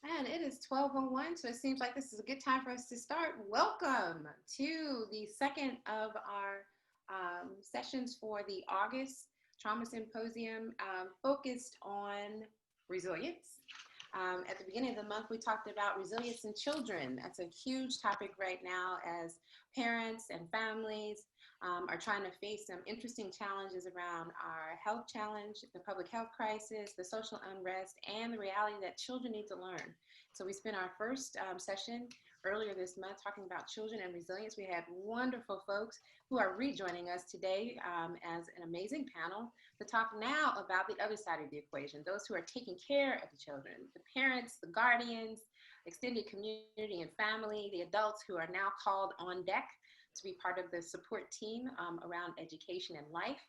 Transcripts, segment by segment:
And it is 12:01, so it seems like this is a good time for us to start. Welcome to the second of our sessions for the August Trauma Symposium focused on resilience. At the beginning of the month, we talked about resilience in children. That's a huge topic right now as parents and families are trying to face some interesting challenges around our health challenge, the public health crisis, the social unrest, and the reality that children need to learn. So we spent our first session earlier this month talking about children and resilience. We had wonderful folks who are rejoining us today as an amazing panel to talk now about the other side of the equation, those who are taking care of the children, the parents, the guardians, extended community and family, the adults who are now called on deck to be part of the support team around education and life.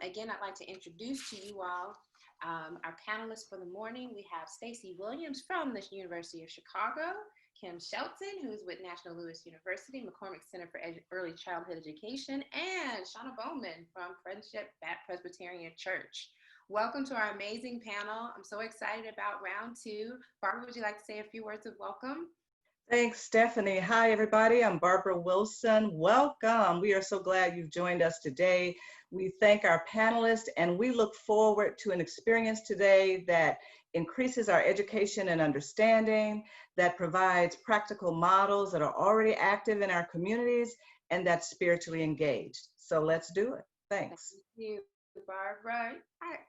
Again, I'd like to introduce to you all our panelists for the morning. We have Stacy Williams from the University of Chicago, Kim Shelton, who's with National Louis University, McCormick Center for Early Childhood Education, and Shauna Bowman from Friendship Presbyterian Church. Welcome to our amazing panel. I'm so excited about round two. Barbara, would you like to say a few words of welcome? Thanks, Stephanie. Hi, everybody. I'm Barbara Wilson. Welcome. We are so glad you've joined us today. We thank our panelists, and we look forward to an experience today that increases our education and understanding, that provides practical models that are already active in our communities, and that's spiritually engaged. So let's do it. Thanks. Thank you, Barbara.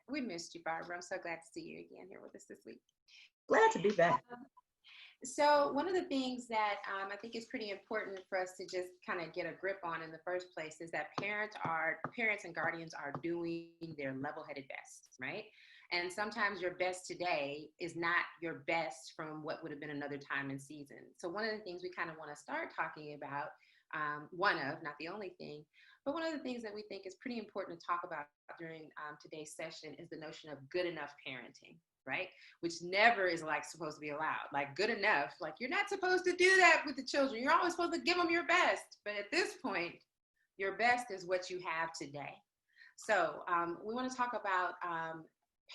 We missed you, Barbara. I'm so glad to see you again here with us this week. Glad to be back. So one of the things that I think is pretty important for us to just kind of get a grip on in the first place is that parents and guardians are doing their level-headed best, right? And sometimes your best today is not your best from what would have been another time and season. So one of the things we kind of want to start talking about, not the only thing, but one of the things that we think is pretty important to talk about during today's session is the notion of good enough parenting, right? Which never is like supposed to be allowed. Like good enough, like you're not supposed to do that with the children. You're always supposed to give them your best. But at this point, your best is what you have today. So we want to talk about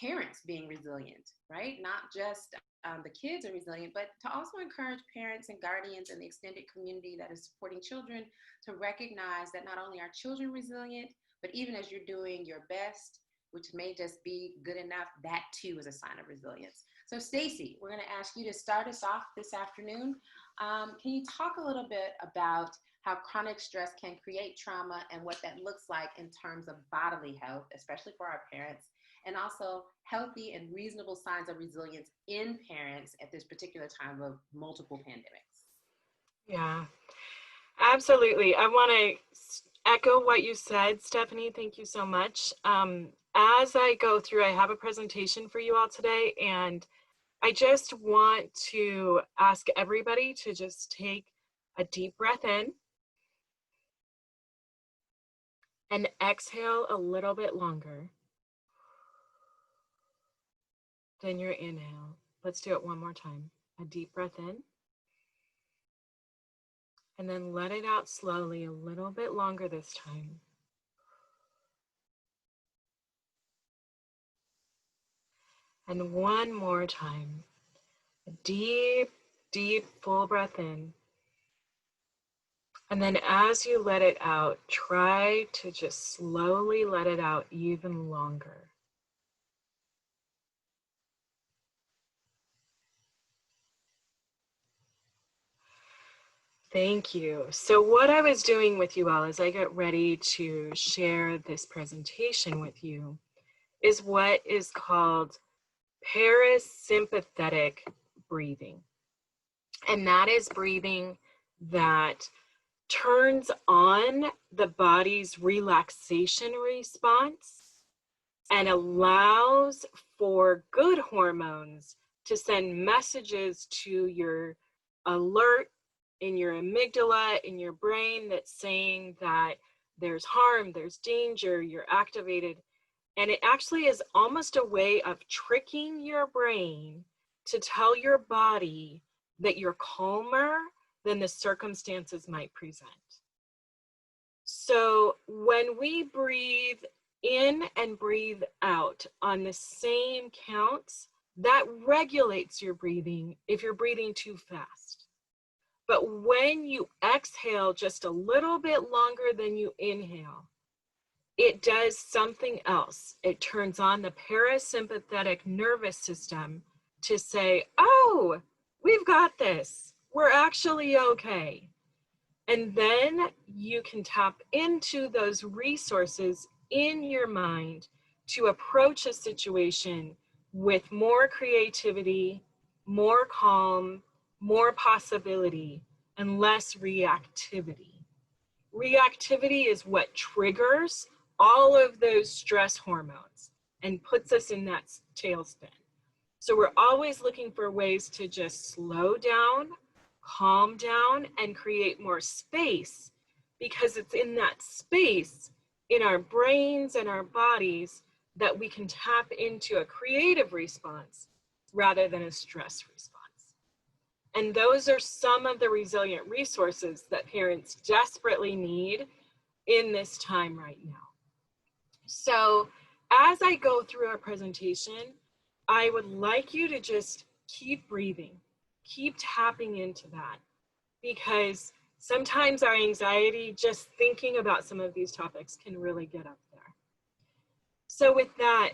parents being resilient, right? Not just the kids are resilient, but to also encourage parents and guardians and the extended community that is supporting children to recognize that not only are children resilient, but even as you're doing your best, which may just be good enough, that too is a sign of resilience. So Stacy, we're going to ask you to start us off this afternoon. Can you talk a little bit about how chronic stress can create trauma and what that looks like in terms of bodily health, especially for our parents, and also healthy and reasonable signs of resilience in parents at this particular time of multiple pandemics? Yeah, absolutely. I want to echo what you said, Stephanie. Thank you so much. As I go through, I have a presentation for you all today, and I just want to ask everybody to just take a deep breath in and exhale a little bit longer than your inhale. Let's do it one more time. A deep breath in. And then let it out slowly, a little bit longer this time. And one more time. A deep, deep, full breath in. And then as you let it out, try to just slowly let it out even longer. Thank you. So what I was doing with you all as I get ready to share this presentation with you is what is called parasympathetic breathing. And that is breathing that turns on the body's relaxation response and allows for good hormones to send messages to your alert in your amygdala, in your brain, that's saying that there's harm, there's danger, you're activated. And it actually is almost a way of tricking your brain to tell your body that you're calmer than the circumstances might present. So when we breathe in and breathe out on the same counts, that regulates your breathing if you're breathing too fast. But when you exhale just a little bit longer than you inhale, it does something else. It turns on the parasympathetic nervous system to say, oh, we've got this. We're actually okay. And then you can tap into those resources in your mind to approach a situation with more creativity, more calm, more possibility, and less reactivity. Reactivity is what triggers all of those stress hormones and puts us in that tailspin. So we're always looking for ways to just slow down, calm down, and create more space, because it's in that space in our brains and our bodies that we can tap into a creative response rather than a stress response. And those are some of the resilient resources that parents desperately need in this time right now. So as I go through our presentation, I would like you to just keep breathing, keep tapping into that, because sometimes our anxiety just thinking about some of these topics can really get up there. So with that,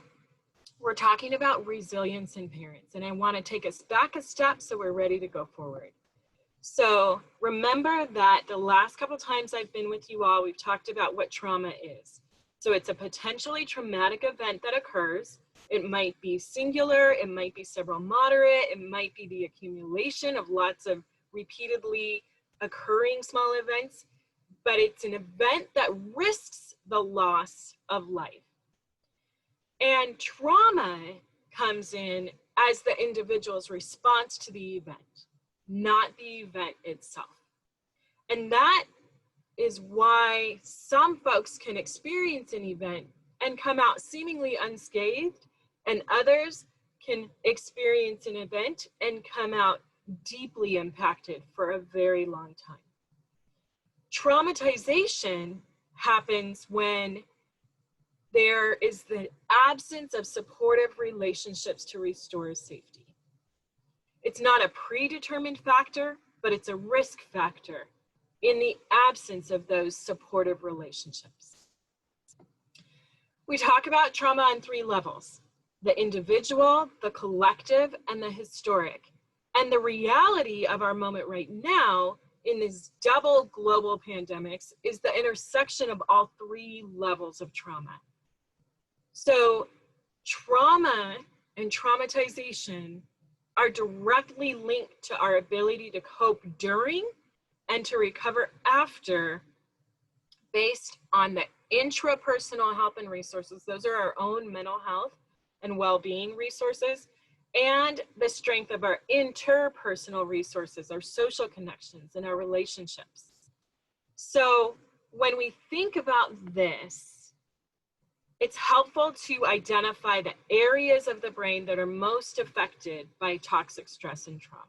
we're talking about resilience in parents, and I want to take us back a step so we're ready to go forward. So remember that the last couple times I've been with you all, we've talked about what trauma is. So it's a potentially traumatic event that occurs. It might be singular, it might be several moderate, it might be the accumulation of lots of repeatedly occurring small events, but it's an event that risks the loss of life. And trauma comes in as the individual's response to the event, not the event itself. And that is why some folks can experience an event and come out seemingly unscathed, and others can experience an event and come out deeply impacted for a very long time. Traumatization happens when there is the absence of supportive relationships to restore safety. It's not a predetermined factor, but it's a risk factor in the absence of those supportive relationships. We talk about trauma on 3 levels: the individual, the collective, and the historic. And the reality of our moment right now in this double global pandemics is the intersection of all 3 levels of trauma. So trauma and traumatization are directly linked to our ability to cope during and to recover after, based on the intrapersonal help and resources. Those are our own mental health and well-being resources, and the strength of our interpersonal resources, our social connections and our relationships. So when we think about this, it's helpful to identify the areas of the brain that are most affected by toxic stress and trauma.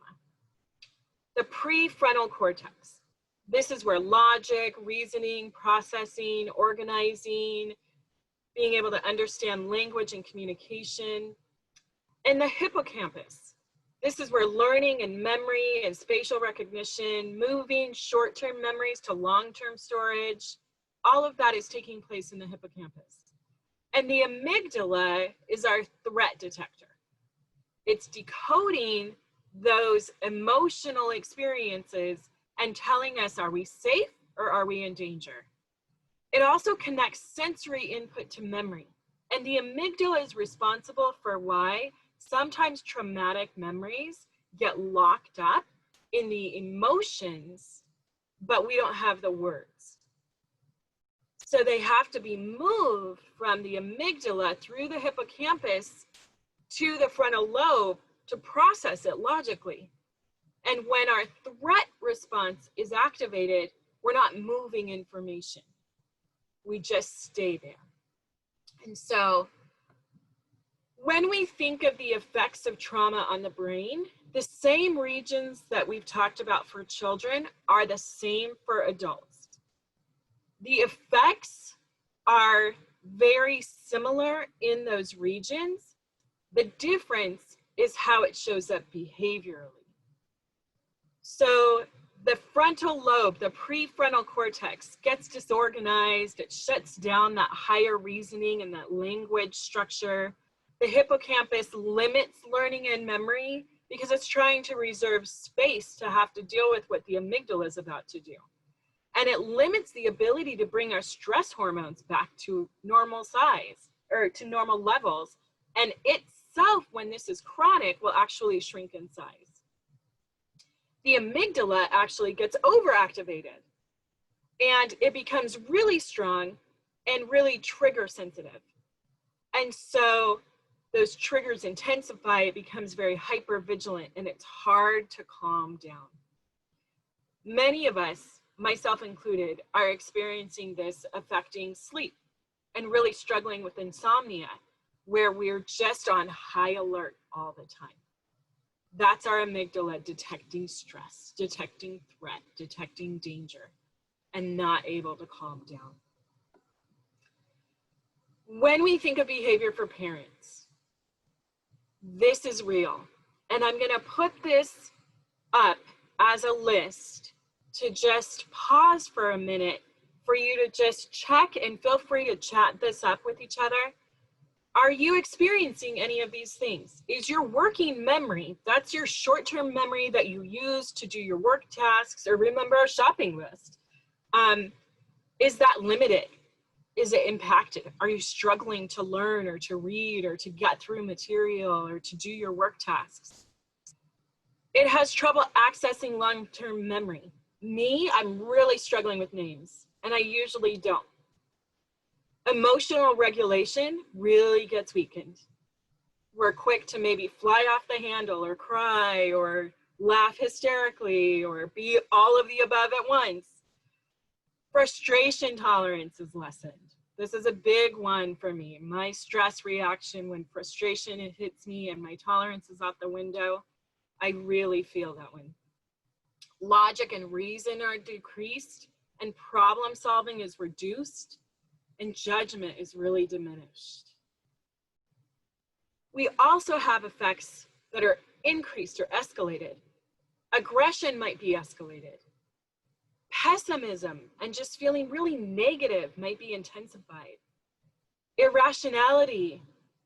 The prefrontal cortex. This is where logic, reasoning, processing, organizing, being able to understand language and communication. And the hippocampus. This is where learning and memory and spatial recognition, moving short-term memories to long-term storage, all of that is taking place in the hippocampus. And the amygdala is our threat detector. It's decoding those emotional experiences and telling us, are we safe or are we in danger? It also connects sensory input to memory. And the amygdala is responsible for why sometimes traumatic memories get locked up in the emotions, but we don't have the words. So they have to be moved from the amygdala through the hippocampus to the frontal lobe to process it logically. And when our threat response is activated, we're not moving information. We just stay there. And so when we think of the effects of trauma on the brain, the same regions that we've talked about for children are the same for adults. The effects are very similar in those regions. The difference is how it shows up behaviorally. So the frontal lobe, the prefrontal cortex, gets disorganized. It shuts down that higher reasoning and that language structure. The hippocampus limits learning and memory because it's trying to reserve space to have to deal with what the amygdala is about to do. And it limits the ability to bring our stress hormones back to normal size or to normal levels. And itself, when this is chronic, will actually shrink in size. The amygdala actually gets overactivated and it becomes really strong and really trigger sensitive. And so those triggers intensify, it becomes very hyper vigilant, and it's hard to calm down. Many of us, myself included, are experiencing this affecting sleep and really struggling with insomnia, where we're just on high alert all the time. That's our amygdala detecting stress, detecting threat, detecting danger, and not able to calm down. When we think of behavior for parents, this is real. And I'm going to put this up as a list to just pause for a minute for you to just check, and feel free to chat this up with each other. Are you experiencing any of these things? Is your working memory, that's your short-term memory that you use to do your work tasks or remember a shopping list, is that limited? Is it impacted? Are you struggling to learn or to read or to get through material or to do your work tasks? It has trouble accessing long-term memory. Me, I'm really struggling with names, and I usually don't. Emotional regulation really gets weakened. We're quick to maybe fly off the handle or cry or laugh hysterically or be all of the above at once. Frustration tolerance is lessened. This is a big one for me. My stress reaction when frustration hits me and my tolerance is out the window, I really feel that one. Logic and reason are decreased, and problem solving is reduced, and judgment is really diminished. We also have effects that are increased or escalated. Aggression might be escalated. Pessimism and just feeling really negative might be intensified. Irrationality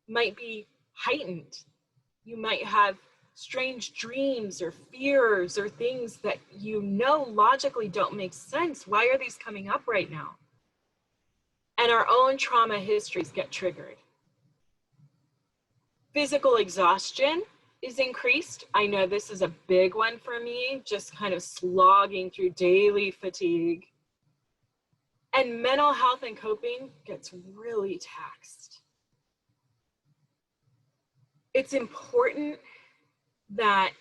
might be heightened. You might have strange dreams or fears or things that you know logically don't make sense. Why are these coming up right now? And our own trauma histories get triggered. Physical exhaustion is increased. I know this is a big one for me, just kind of slogging through daily fatigue. And mental health and coping gets really taxed. It's important that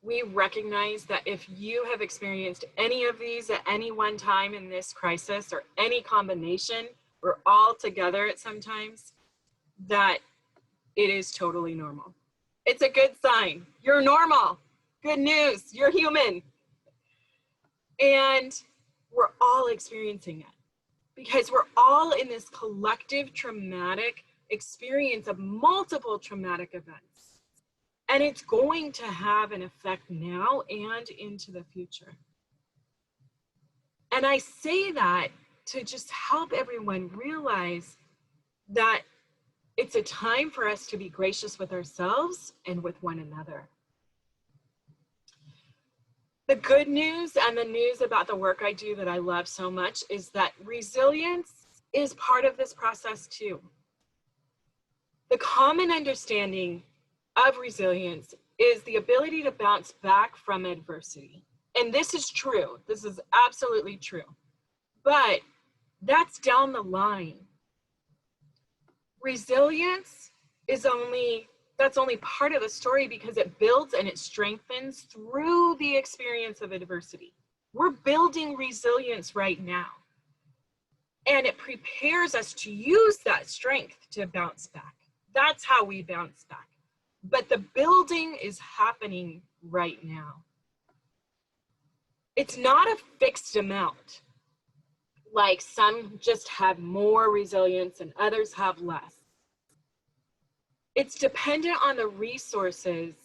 we recognize that if you have experienced any of these at any one time in this crisis, or any combination, or all together at some times, that it is totally normal. It's a good sign. You're normal. Good news. You're human. And we're all experiencing it because we're all in this collective traumatic experience of multiple traumatic events. And it's going to have an effect now and into the future. And I say that to just help everyone realize that it's a time for us to be gracious with ourselves and with one another. The good news and the news about the work I do that I love so much is that resilience is part of this process too. The common understanding of resilience is the ability to bounce back from adversity. And this is true. This is absolutely true. But that's down the line. Resilience is that's only part of the story because it builds and it strengthens through the experience of adversity. We're building resilience right now. And it prepares us to use that strength to bounce back. That's how we bounce back. But the building is happening right now. It's not a fixed amount. Like some just have more resilience and others have less. It's dependent on the resources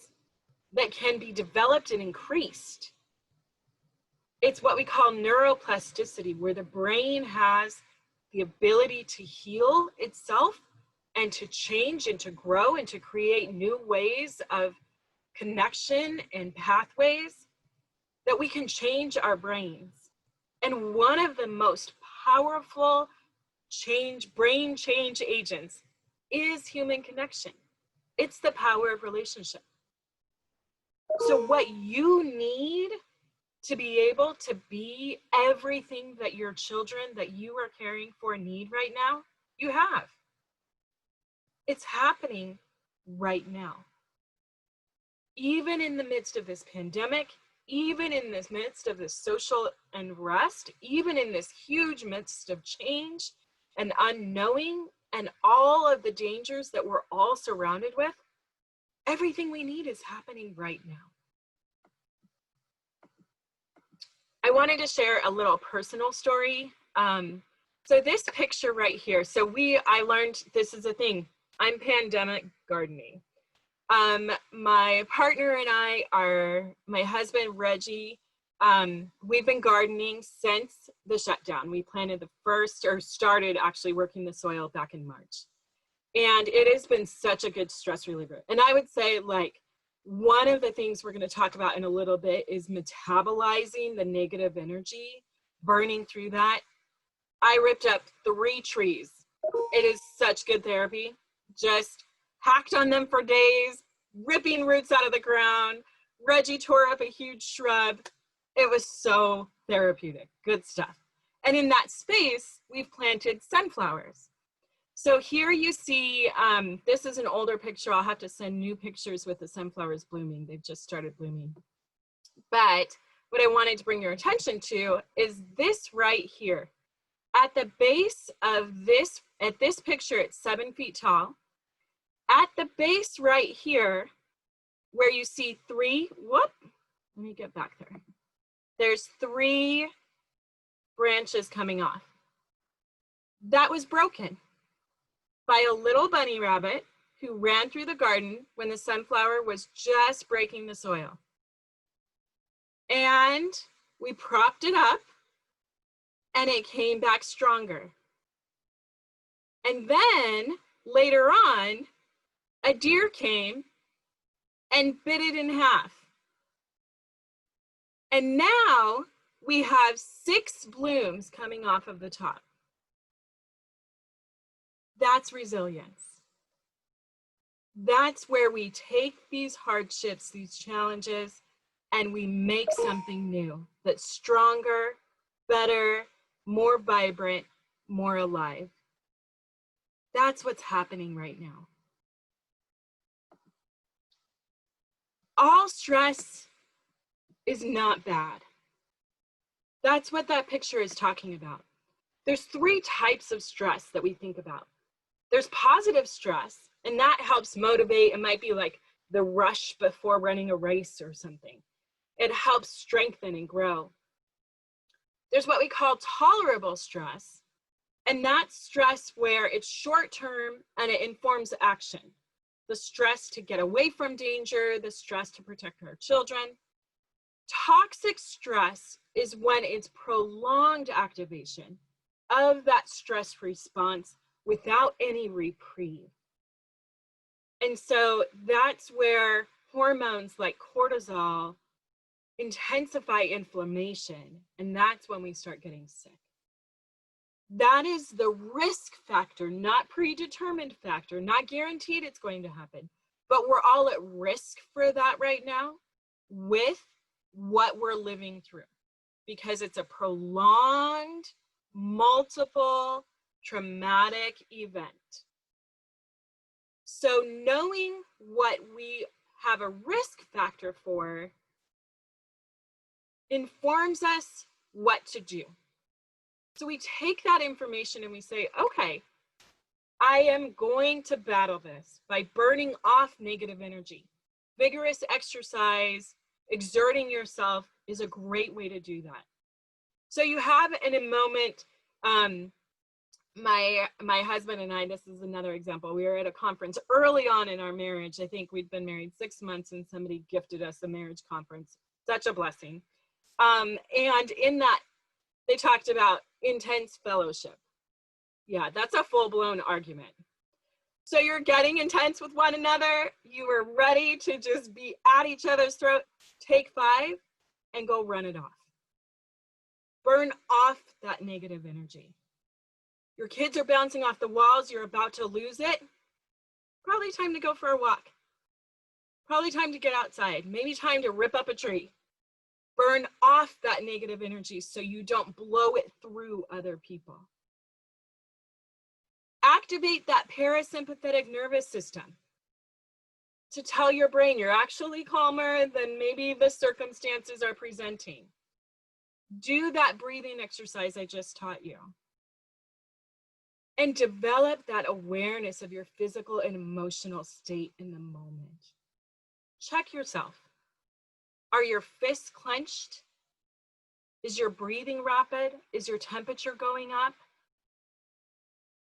that can be developed and increased. It's what we call neuroplasticity, where the brain has the ability to heal itself and to change and to grow and to create new ways of connection and pathways, that we can change our brains. And one of the most powerful brain change agents is human connection. It's the power of relationship. So what you need to be able to be everything that your children that you are caring for need right now, you have. It's happening right now. Even in the midst of this pandemic, even in this midst of this social unrest, even in this huge midst of change and unknowing and all of the dangers that we're all surrounded with, everything we need is happening right now. I wanted to share a little personal story. So this picture right here, I learned this is a thing. I'm pandemic gardening. My partner and my husband, Reggie, we've been gardening since the shutdown. We planted started actually working the soil back in March. And it has been such a good stress reliever. And I would say, like, one of the things we're going to talk about in a little bit is metabolizing the negative energy, burning through that. I ripped up 3 trees. It is such good therapy. Just hacked on them for days, ripping roots out of the ground. Reggie tore up a huge shrub. It was so therapeutic. Good stuff. And in that space, we've planted sunflowers. So here you see, this is an older picture. I'll have to send new pictures with the sunflowers blooming. They've just started blooming. But what I wanted to bring your attention to is this right here. At the base of this, at this picture, it's 7 feet tall. At the base right here, where you see 3, let me get back there. There's 3 branches coming off. That was broken by a little bunny rabbit who ran through the garden when the sunflower was just breaking the soil. And we propped it up and it came back stronger. And then later on, a deer came and bit it in half. And now we have 6 blooms coming off of the top. That's resilience. That's where we take these hardships, these challenges, and we make something new that's stronger, better, more vibrant, more alive. That's what's happening right now. All stress is not bad. That's what that picture is talking about. There's 3 types of stress that we think about. There's positive stress, and that helps motivate. It might be like the rush before running a race or something. It helps strengthen and grow. There's what we call tolerable stress, and that's stress where it's short-term and it informs action. The stress to get away from danger, the stress to protect our children. Toxic stress is when it's prolonged activation of that stress response without any reprieve. And so that's where hormones like cortisol intensify inflammation, and that's when we start getting sick. That is the risk factor, not predetermined factor, not guaranteed it's going to happen, but we're all at risk for that right now with what we're living through, because it's a prolonged, multiple, traumatic event. So knowing what we have a risk factor for informs us what to do. So we take that information and we say, okay, I am going to battle this by burning off negative energy. Vigorous exercise, exerting yourself is a great way to do that. So you have in a moment my husband and I, this is another example. We were at a conference early on in our marriage. I think we'd been married 6 months and somebody gifted us a marriage conference. Such a blessing. And in that, they talked about intense fellowship. Yeah, that's a full-blown argument. So you're getting intense with one another. You are ready to just be at each other's throat. Take 5 and go run it off. Burn off that negative energy. Your kids are bouncing off the walls. You're about to lose it. Probably time to go for a walk. Probably time to get outside. Maybe time to rip up a tree. Burn off that negative energy so you don't blow it through other people. Activate that parasympathetic nervous system to tell your brain you're actually calmer than maybe the circumstances are presenting. Do that breathing exercise I just taught you. And develop that awareness of your physical and emotional state in the moment. Check yourself. Are your fists clenched? Is your breathing rapid? Is your temperature going up?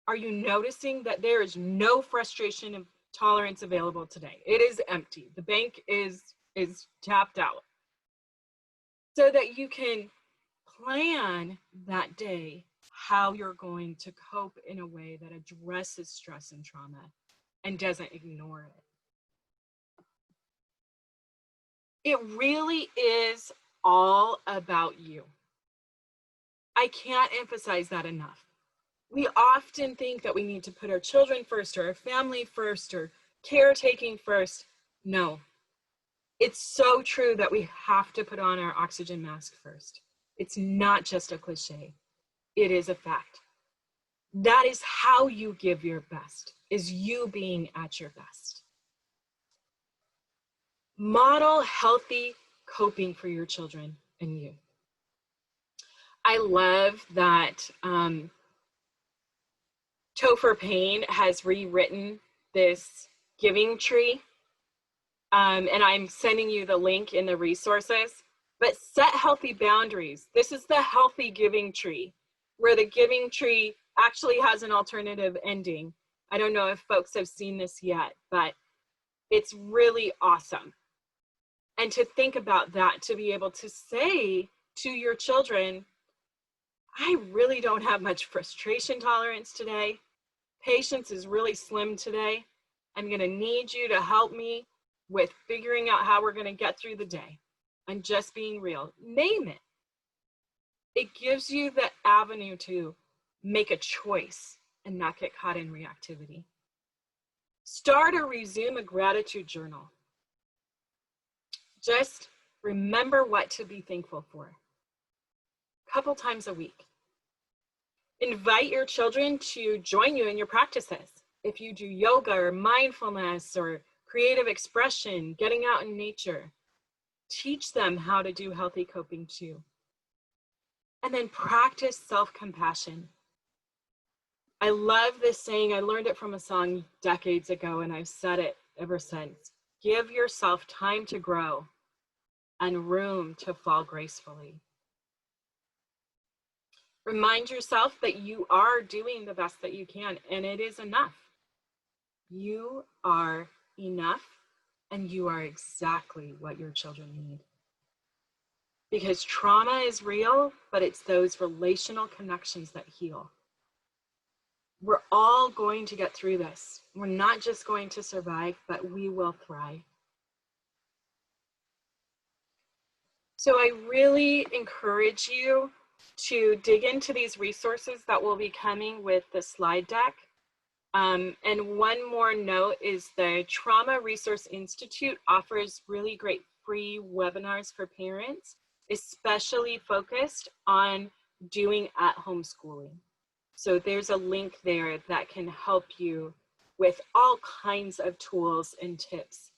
Are you noticing that there is no frustration and tolerance available today? It is empty. The bank is tapped out. So that you can plan that day how you're going to cope in a way that addresses stress and trauma and doesn't ignore it. It really is all about you. I can't emphasize that enough. We often think that we need to put our children first or our family first or caretaking first. No, it's so true that we have to put on our oxygen mask first. It's not just a cliche. It is a fact. That is how you give your best, is you being at your best. Model healthy coping for your children and you. I love that Topher Payne has rewritten this giving tree. And I'm sending you the link in the resources. But set healthy boundaries. This is the healthy giving tree, where the giving tree actually has an alternative ending. I don't know if folks have seen this yet, but it's really awesome. And to think about that, to be able to say to your children, I really don't have much frustration tolerance today. Patience is really slim today. I'm going to need you to help me with figuring out how we're going to get through the day. And just being real. Name it. It gives you the avenue to make a choice and not get caught in reactivity. Start or resume a gratitude journal. Just remember what to be thankful for. A couple times a week. Invite your children to join you in your practices. If you do yoga or mindfulness or creative expression, getting out in nature. Teach them how to do healthy coping too. And then practice self-compassion. I love this saying. I learned it from a song decades ago, and I've said it ever since. Give yourself time to grow and room to fall gracefully. Remind yourself that you are doing the best that you can, and it is enough. You are enough. And you are exactly what your children need. Because trauma is real, but it's those relational connections that heal. We're all going to get through this. We're not just going to survive, but we will thrive. So I really encourage you to dig into these resources that will be coming with the slide deck. And one more note is the Trauma Resource Institute offers really great free webinars for parents, especially focused on doing at-home schooling. So there's a link there that can help you with all kinds of tools and tips.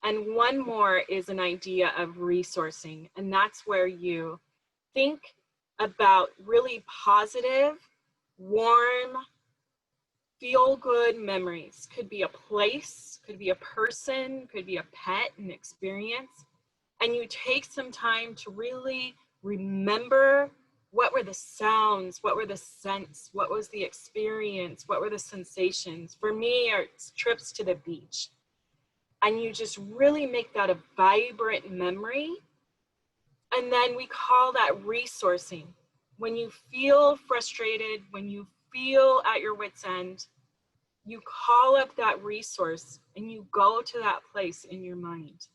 And one more is an idea of resourcing, and that's where you think about really positive, warm, feel-good memories. Could be a place, could be a person, could be a pet, an experience. And you take some time to really remember What were the sounds? What were the scents? What was the experience? What were the sensations? For me, it's trips to the beach. And you just really make that a vibrant memory. And then we call that resourcing. When you feel frustrated, when you feel at your wit's end, you call up that resource and you go to that place in your mind.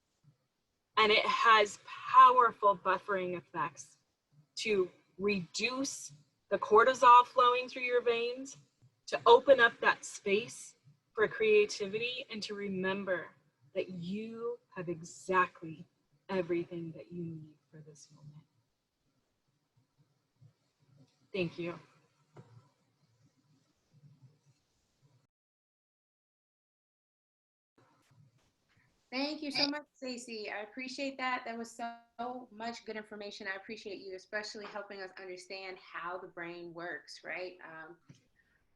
And it has powerful buffering effects to reduce the cortisol flowing through your veins, to open up that space for creativity, and to remember that you have exactly everything that you need for this moment. Thank you. Thank you so much, Stacey. I appreciate that. That was so much good information. I appreciate you, especially helping us understand how the brain works, right?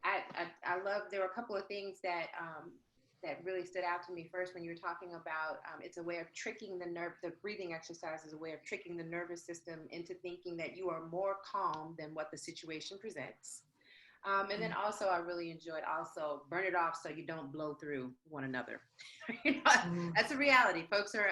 I love, there were a couple of things that that really stood out to me. First, when you were talking about it's a way of tricking the breathing exercise is a way of tricking the nervous system into thinking that you are more calm than what the situation presents. And then also, I really enjoyed also burn it off so you don't blow through one another. That's a reality. Folks are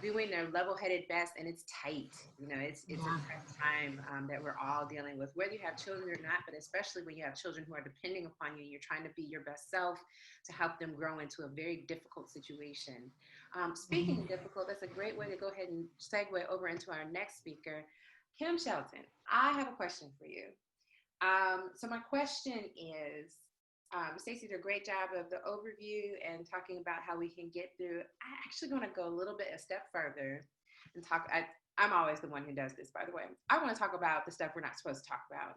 doing their level-headed best, and it's tight. It's a tough time that we're all dealing with, whether you have children or not, but especially when you have children who are depending upon you, you're trying to be your best self to help them grow into a very difficult situation. Speaking of difficult, that's a great way to go ahead and segue over into our next speaker, Kim Shelton. I have a question for you. So my question is, Stacey did a great job of the overview and talking about how we can get through. I actually want to go a step further and talk. I'm always the one who does this, by the way. I want to talk about the stuff we're not supposed to talk about,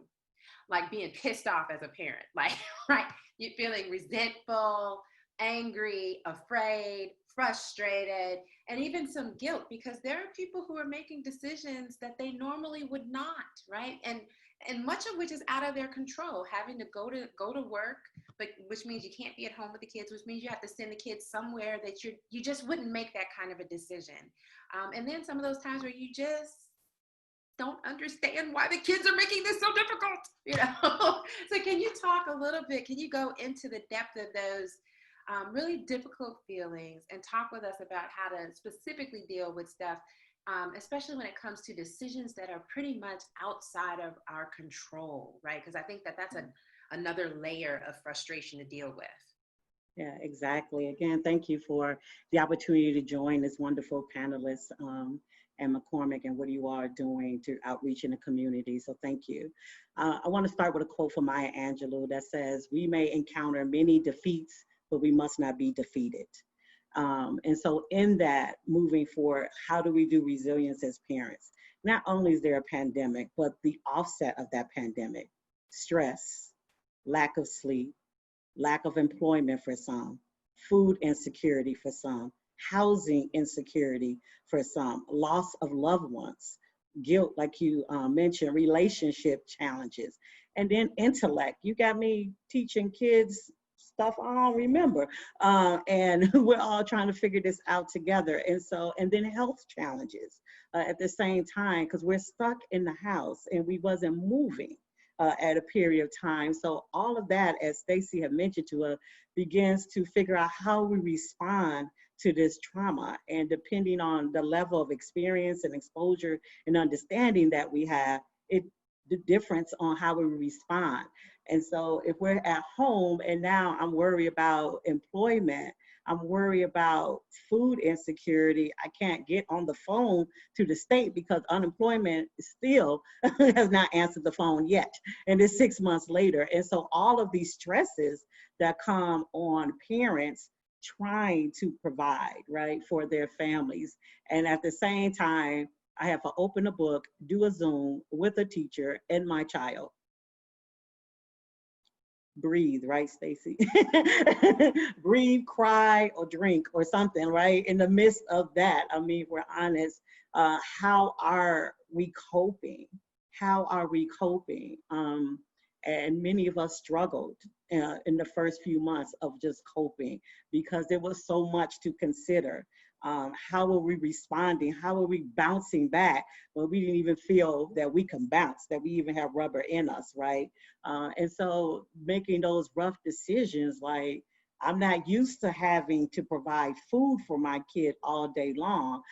like being pissed off as a parent, like, right? You're feeling resentful, angry, afraid, frustrated, and even some guilt, because there are people who are making decisions that they normally would not, right? And much of which is out of their control, having to go to work, but which means you can't be at home with the kids, which means you have to send the kids somewhere that you just wouldn't make that kind of a decision. And then some of those times where you just don't understand why the kids are making this so difficult, So can you talk a little bit, can you go into the depth of those really difficult feelings and talk with us about how to specifically deal with stuff, especially when it comes to decisions that are pretty much outside of our control, right? Because I think that's another layer of frustration to deal with. Yeah, exactly. Again, thank you for the opportunity to join this wonderful panelists and McCormick and what you are doing to outreach in the community. So thank you. I want to start with a quote from Maya Angelou that says, "We may encounter many defeats, but we must not be defeated." And so in that, moving forward, how do we do resilience as parents? Not only is there a pandemic, but the offset of that pandemic, stress, lack of sleep, lack of employment for some, food insecurity for some, housing insecurity for some, loss of loved ones, guilt, like you mentioned, relationship challenges, and then intellect. You got me teaching kids stuff I don't remember, and we're all trying to figure this out together. And then health challenges at the same time, because we're stuck in the house and we wasn't moving at a period of time. So all of that, as Stacey had mentioned to us, begins to figure out how we respond to this trauma. And depending on the level of experience and exposure and understanding that we have, the difference on how we respond. And so if we're at home and now I'm worried about employment, I'm worried about food insecurity, I can't get on the phone to the state because unemployment still has not answered the phone yet. And it's 6 months later. And so all of these stresses that come on parents trying to provide, right, for their families. And at the same time, I have to open a book, do a Zoom with a teacher and my child. Breathe, right, Stacey? Breathe, cry, or drink, or something, right? In the midst of that, I mean, we're honest. How are we coping? How are we coping? And many of us struggled in the first few months of just coping because there was so much to consider. How are we responding? How are we bouncing back when we didn't even feel that we can bounce, that we even have rubber in us, right? And so making those rough decisions, like, I'm not used to having to provide food for my kid all day long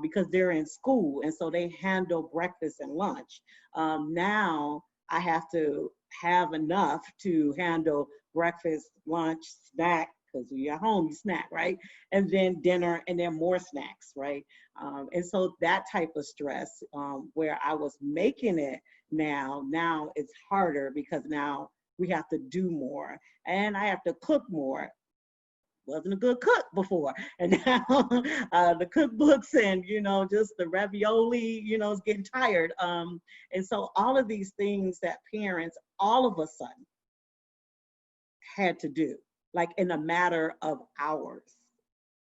because they're in school, and so they handle breakfast and lunch. Now I have to have enough to handle breakfast, lunch, snack, because when you're at home, you snack, right? And then dinner, and then more snacks, right? And so that type of stress, where I was making it now it's harder because now we have to do more, and I have to cook more. Wasn't a good cook before, and now the cookbooks and just the ravioli is getting tired, and so all of these things that parents all of a sudden had to do, like in a matter of hours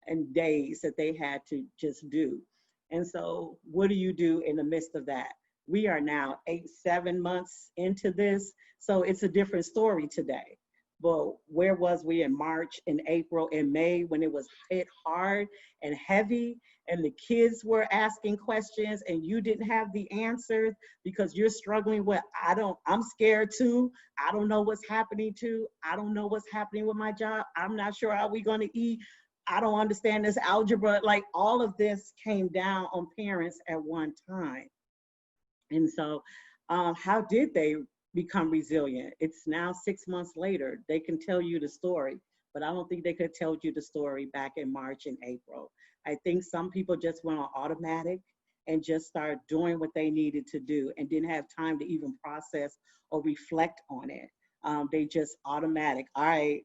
and days, that they had to just do. And so what do you do in the midst of that? We are now 7 months into this, so it's a different story today. But where was we in March, in April, in May, when it was hit hard and heavy, and the kids were asking questions and you didn't have the answers because you're struggling with, I'm scared too. I don't know what's happening too. I don't know what's happening with my job. I'm not sure how we going to eat. I don't understand this algebra. Like, all of this came down on parents at one time. And so how did they become resilient? It's now 6 months later. They can tell you the story, but I don't think they could tell you the story back in March and April. I think some people just went on automatic and just started doing what they needed to do and didn't have time to even process or reflect on it. They just automatic. All right,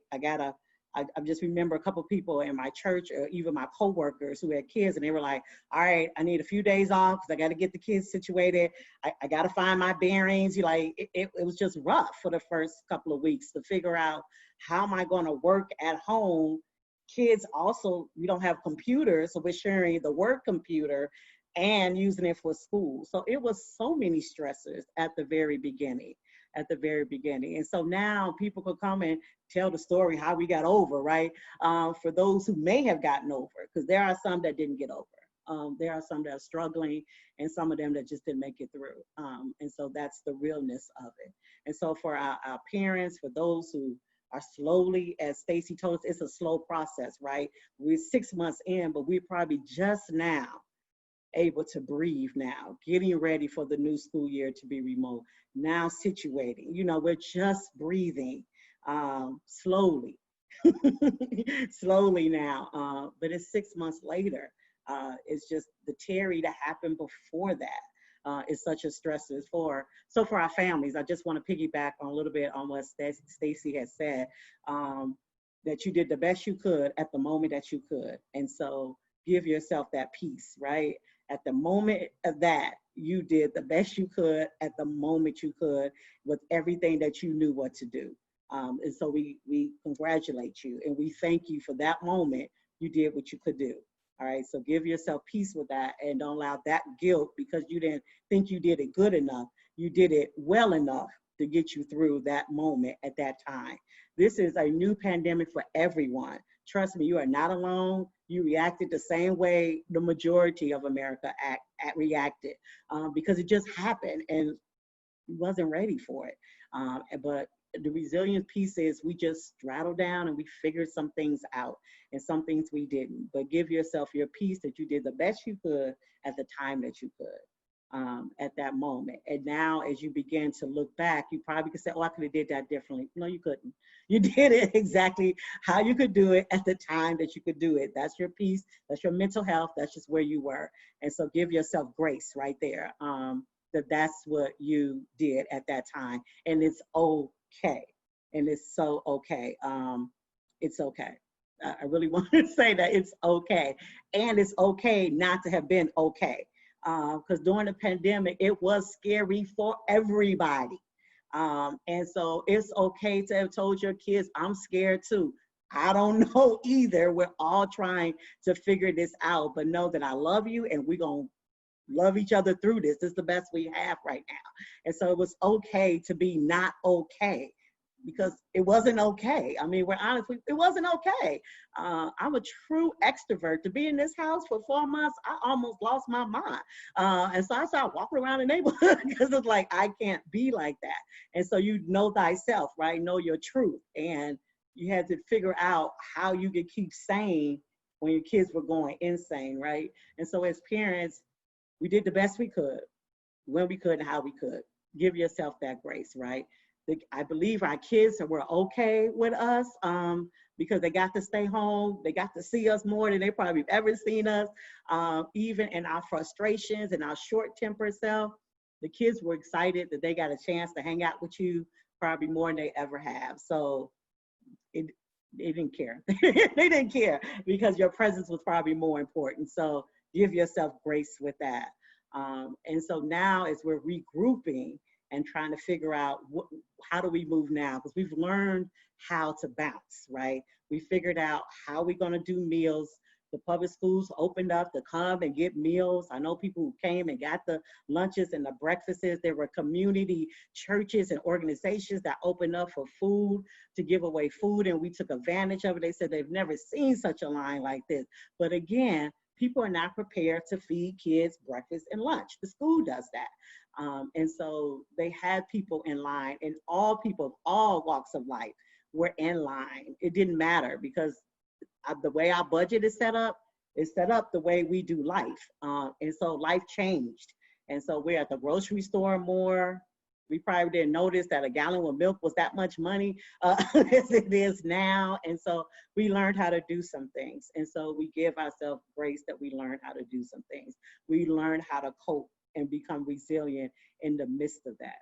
I just remember a couple of people in my church, or even my coworkers who had kids, and they were like, all right, I need a few days off because I got to get the kids situated. I got to find my bearings. It was just rough for the first couple of weeks to figure out, how am I going to work at home? Kids also, we don't have computers, so we're sharing the work computer and using it for school. So it was so many stressors at the very beginning. And so now people could come and tell the story how we got over, right? For those who may have gotten over, because there are some that didn't get over. There are some that are struggling, and some of them that just didn't make it through. And so that's the realness of it. And so for our parents, for those who are slowly, as Stacy told us, it's a slow process, right? We're 6 months in, but we're probably just now able to breathe now, getting ready for the new school year to be remote, now situating, we're just breathing slowly, slowly now, but it's 6 months later. It's just the Terry that happened before that is such a stressor for our families. I just want to piggyback on a little bit on what Stacy has said, that you did the best you could at the moment that you could. And so give yourself that peace, right? At the moment of that, you did the best you could at the moment you could with everything that you knew what to do. And so we congratulate you and we thank you for that moment. You did what you could do. All right, so give yourself peace with that and don't allow that guilt because you didn't think you did it good enough. You did it well enough to get you through that moment at that time. This is a new pandemic for everyone. Trust me, you are not alone. You reacted the same way the majority of America reacted because it just happened and we wasn't ready for it. But the resilient piece is we just straddled down and we figured some things out and some things we didn't. But give yourself your peace that you did the best you could at the time that you could. At that moment. And now as you begin to look back, you probably could say, oh, I could have did that differently. No, you couldn't. You did it exactly how you could do it at the time that you could do it. That's your peace. That's your mental health. That's just where you were. And so give yourself grace right there, that's what you did at that time. And it's okay. And it's so okay. It's okay. I really want to say that it's okay. And it's okay not to have been okay. Because during the pandemic, it was scary for everybody. And so it's okay to have told your kids, I'm scared too. I don't know either. We're all trying to figure this out, but know that I love you and we're going to love each other through this. This is the best we have right now. And so it was okay to be not okay. because it wasn't okay. I mean, we're honest, it wasn't okay. I'm a true extrovert. To be in this house for 4 months, I almost lost my mind. And so I started walking around the neighborhood because it's like, I can't be like that. And so you know thyself, right? Know your truth. And you had to figure out how you could keep sane when your kids were going insane, right? And so as parents, we did the best we could, when we could and how we could. Give yourself that grace, right? I believe our kids were okay with us because they got to stay home. They got to see us more than they probably ever seen us. Even in our frustrations and our short-tempered self, the kids were excited that they got a chance to hang out with you probably more than they ever have. So they didn't care. They didn't care because your presence was probably more important. So give yourself grace with that. And so now as we're regrouping and trying to figure out how do we move now? Because we've learned how to bounce, right? We figured out how we're gonna do meals. The public schools opened up to come and get meals. I know people who came and got the lunches and the breakfasts. There were community churches and organizations that opened up for food, to give away food, and we took advantage of it. They said they've never seen such a line like this. But again, people are not prepared to feed kids breakfast and lunch. The school does that. And so they had people in line, and all people of all walks of life were in line. It didn't matter because the way our budget is set up the way we do life. And so life changed. And so we're at the grocery store more. We probably didn't notice that a gallon of milk was that much money as it is now. And so we learned how to do some things. And so we give ourselves grace that we learned how to do some things. We learned how to cope and become resilient in the midst of that.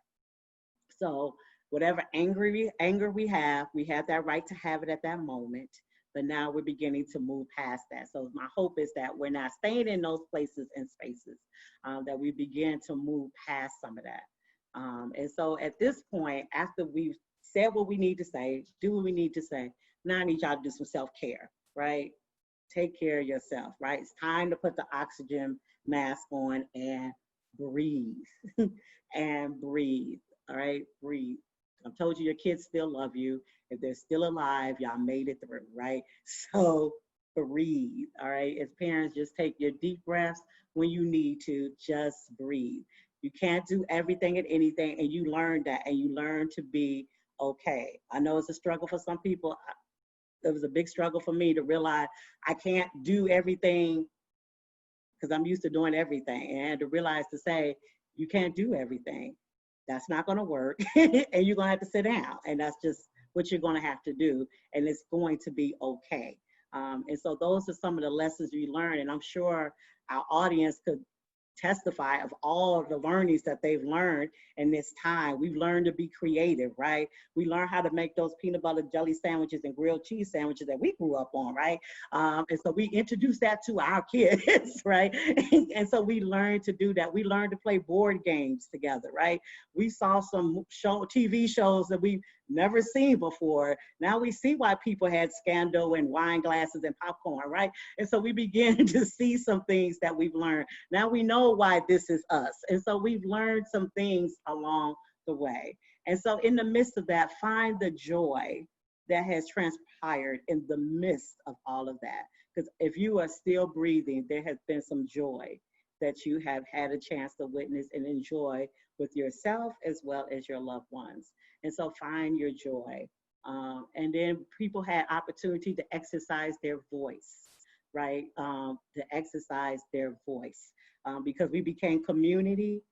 So whatever anger we have that right to have it at that moment. But now we're beginning to move past that. So my hope is that we're not staying in those places and spaces, that we begin to move past some of that. And so at this point, after we've said what we need to say, do what we need to say, now I need y'all to do some self-care, right? Take care of yourself, right? It's time to put the oxygen mask on and breathe and breathe, all right? Breathe. I've told you your kids still love you. If they're still alive, y'all made it through, right? So breathe, all right? As parents, just take your deep breaths when you need to, just breathe. You can't do everything and anything, and you learn that, and you learn to be okay. I know it's a struggle for some people. It was a big struggle for me to realize I can't do everything because I'm used to doing everything, and to realize to say, you can't do everything. That's not gonna work, and you're gonna have to sit down, and that's just what you're gonna have to do, and it's going to be okay. And so those are some of the lessons we learned, and I'm sure our audience could testify of all of the learnings that they've learned in this time. We've learned to be creative, right? We learned how to make those peanut butter jelly sandwiches and grilled cheese sandwiches that we grew up on, right? And so we introduced that to our kids, right? And so we learned to do that. We learned to play board games together, right? We saw some TV shows that we've never seen before. Now we see why people had Scandal and wine glasses and popcorn, right? And so we begin to see some things that we've learned. Now we know why this is us. And so we've learned some things along the way. And so in the midst of that, find the joy that has transpired in the midst of all of that. Because if you are still breathing, there has been some joy that you have had a chance to witness and enjoy with yourself as well as your loved ones. And so find your joy. And then people had opportunity to exercise their voice, right? To exercise their voice because we became community.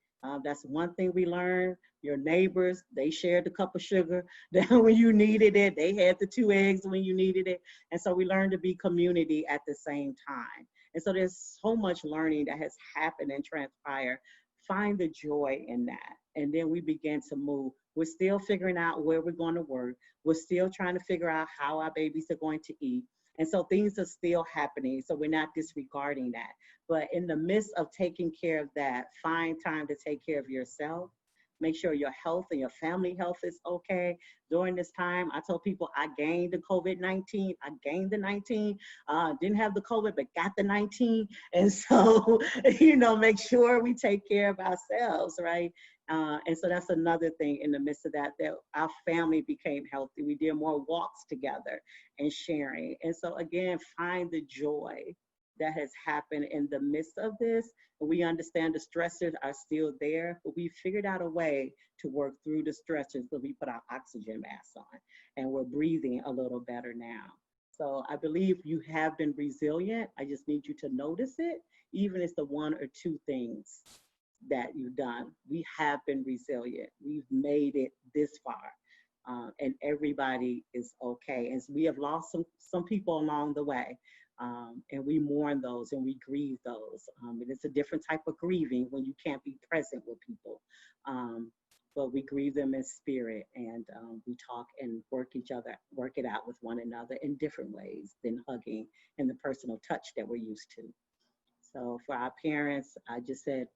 That's one thing we learned. Your neighbors, they shared the cup of sugar when you needed it. They had the 2 eggs when you needed it. And so we learned to be community at the same time. And so there's so much learning that has happened and transpired. Find the joy in that. And then we begin to move. We're still figuring out where we're going to work. We're still trying to figure out how our babies are going to eat. And so things are still happening. So we're not disregarding that. But in the midst of taking care of that, find time to take care of yourself. Make sure your health and your family health is okay. During this time, I told people I gained the COVID-19. I gained the 19. Didn't have the COVID, but got the 19. And so, make sure we take care of ourselves, right? And so that's another thing in the midst of that, that our family became healthy. We did more walks together and sharing. And so again, find the joy that has happened in the midst of this. We understand the stressors are still there, but we figured out a way to work through the stressors. So we put our oxygen masks on and we're breathing a little better now. So I believe you have been resilient. I just need you to notice it, even if it's the one or two things that you've done. We have been resilient. We've made it this far, and everybody is okay. And so we have lost some people along the way, and we mourn those and we grieve those. And it's a different type of grieving when you can't be present with people. But we grieve them in spirit, and we talk and work it out with one another in different ways than hugging and the personal touch that we're used to. So for our parents, I just said,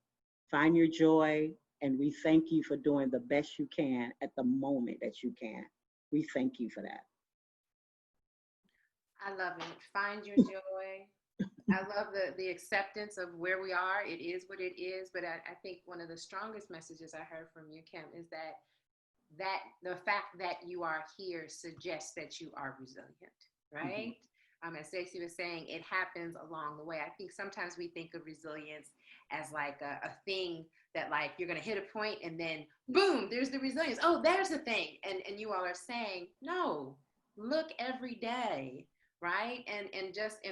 find your joy, and we thank you for doing the best you can at the moment that you can. We thank you for that. I love it. Find your joy. I love the acceptance of where we are. It is what it is. But I think one of the strongest messages I heard from you, Kim, is that the fact that you are here suggests that you are resilient, right? Mm-hmm. As Stacey was saying, it happens along the way. I think sometimes we think of resilience as like a thing that like you're going to hit a point and then boom, there's the resilience. Oh, there's the thing. And you all are saying, no, look every day. Right. And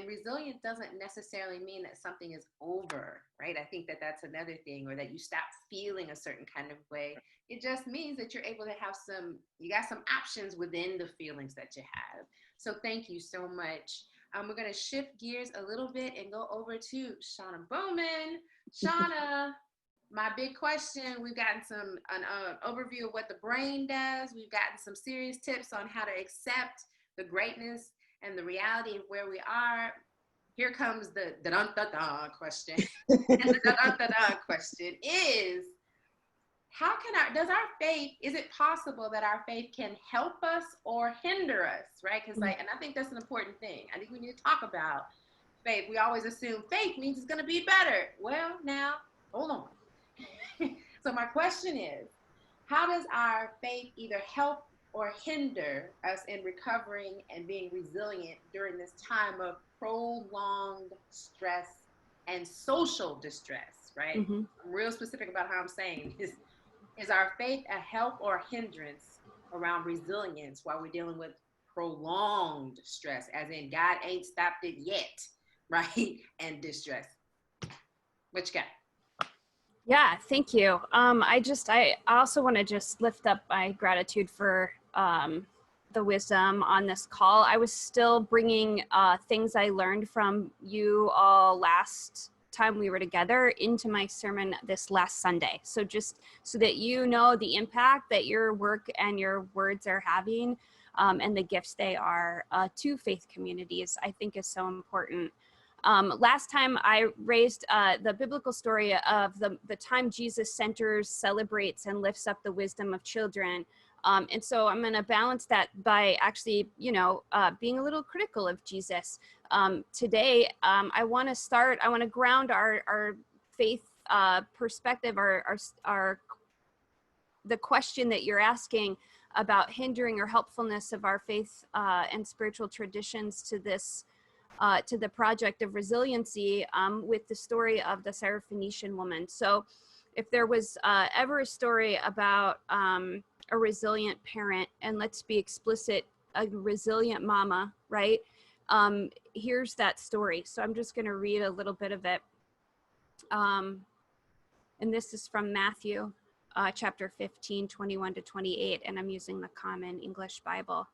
resilient doesn't necessarily mean that something is over. Right. I think that that's another thing, or that you stop feeling a certain kind of way. It just means that you're able to have you got some options within the feelings that you have. So thank you so much. We're going to shift gears a little bit and go over to Shauna Bowman. Shauna, my big question, we've gotten an overview of what the brain does. We've gotten some serious tips on how to accept the greatness and the reality of where we are. Here comes the da-dun-da-da question. And the da-dun-da-da question is, is it possible that our faith can help us or hinder us, right? Because and I think that's an important thing. I think we need to talk about faith. We always assume faith means it's going to be better. Well, now, hold on. So my question is, how does our faith either help or hinder us in recovering and being resilient during this time of prolonged stress and social distress, right? Mm-hmm. I'm real specific about how I'm saying this. Is our faith a help or a hindrance around resilience while we're dealing with prolonged stress, as in God ain't stopped it yet, right? And distress. What you got? Yeah, thank you. I also want to just lift up my gratitude for the wisdom on this call. I was still bringing things I learned from you all last time we were together into my sermon this last Sunday. So just so that you know the impact that your work and your words are having and the gifts they are to faith communities, I think is so important. Last time I raised the biblical story of the time Jesus centers, celebrates, and lifts up the wisdom of children. And so I'm going to balance that by actually, being a little critical of Jesus. Today, I want to ground our faith perspective, the question that you're asking about hindering or helpfulness of our faith and spiritual traditions to this, to the project of resiliency with the story of the Syrophoenician woman. So if there was ever a story about a resilient parent, and let's be explicit, a resilient mama, right? Here's that story. So I'm just going to read a little bit of it. And this is from Matthew chapter 15, 21 to 28, and I'm using the Common English Bible.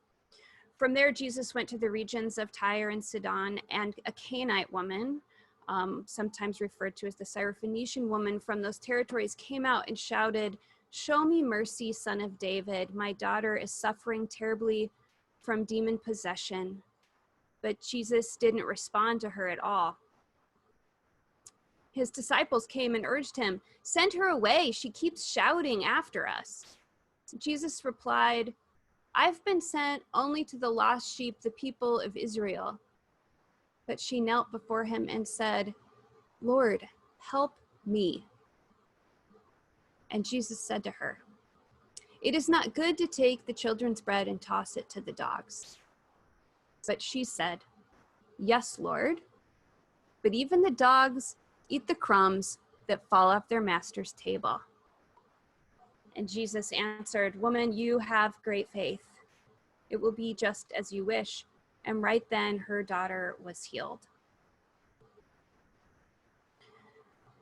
From there, Jesus went to the regions of Tyre and Sidon, and a Canaanite woman, sometimes referred to as the Syrophoenician woman from those territories, came out and shouted, "Show me mercy, Son of David. My daughter is suffering terribly from demon possession." But Jesus didn't respond to her at all. His disciples came and urged him, "Send her away. She keeps shouting after us." Jesus replied, "I've been sent only to the lost sheep, the people of Israel." But she knelt before him and said, "Lord, help me." And Jesus said to her, "It is not good to take the children's bread and toss it to the dogs." But she said, "Yes, Lord, but even the dogs eat the crumbs that fall off their master's table." And Jesus answered, "Woman, you have great faith. It will be just as you wish." And right then her daughter was healed.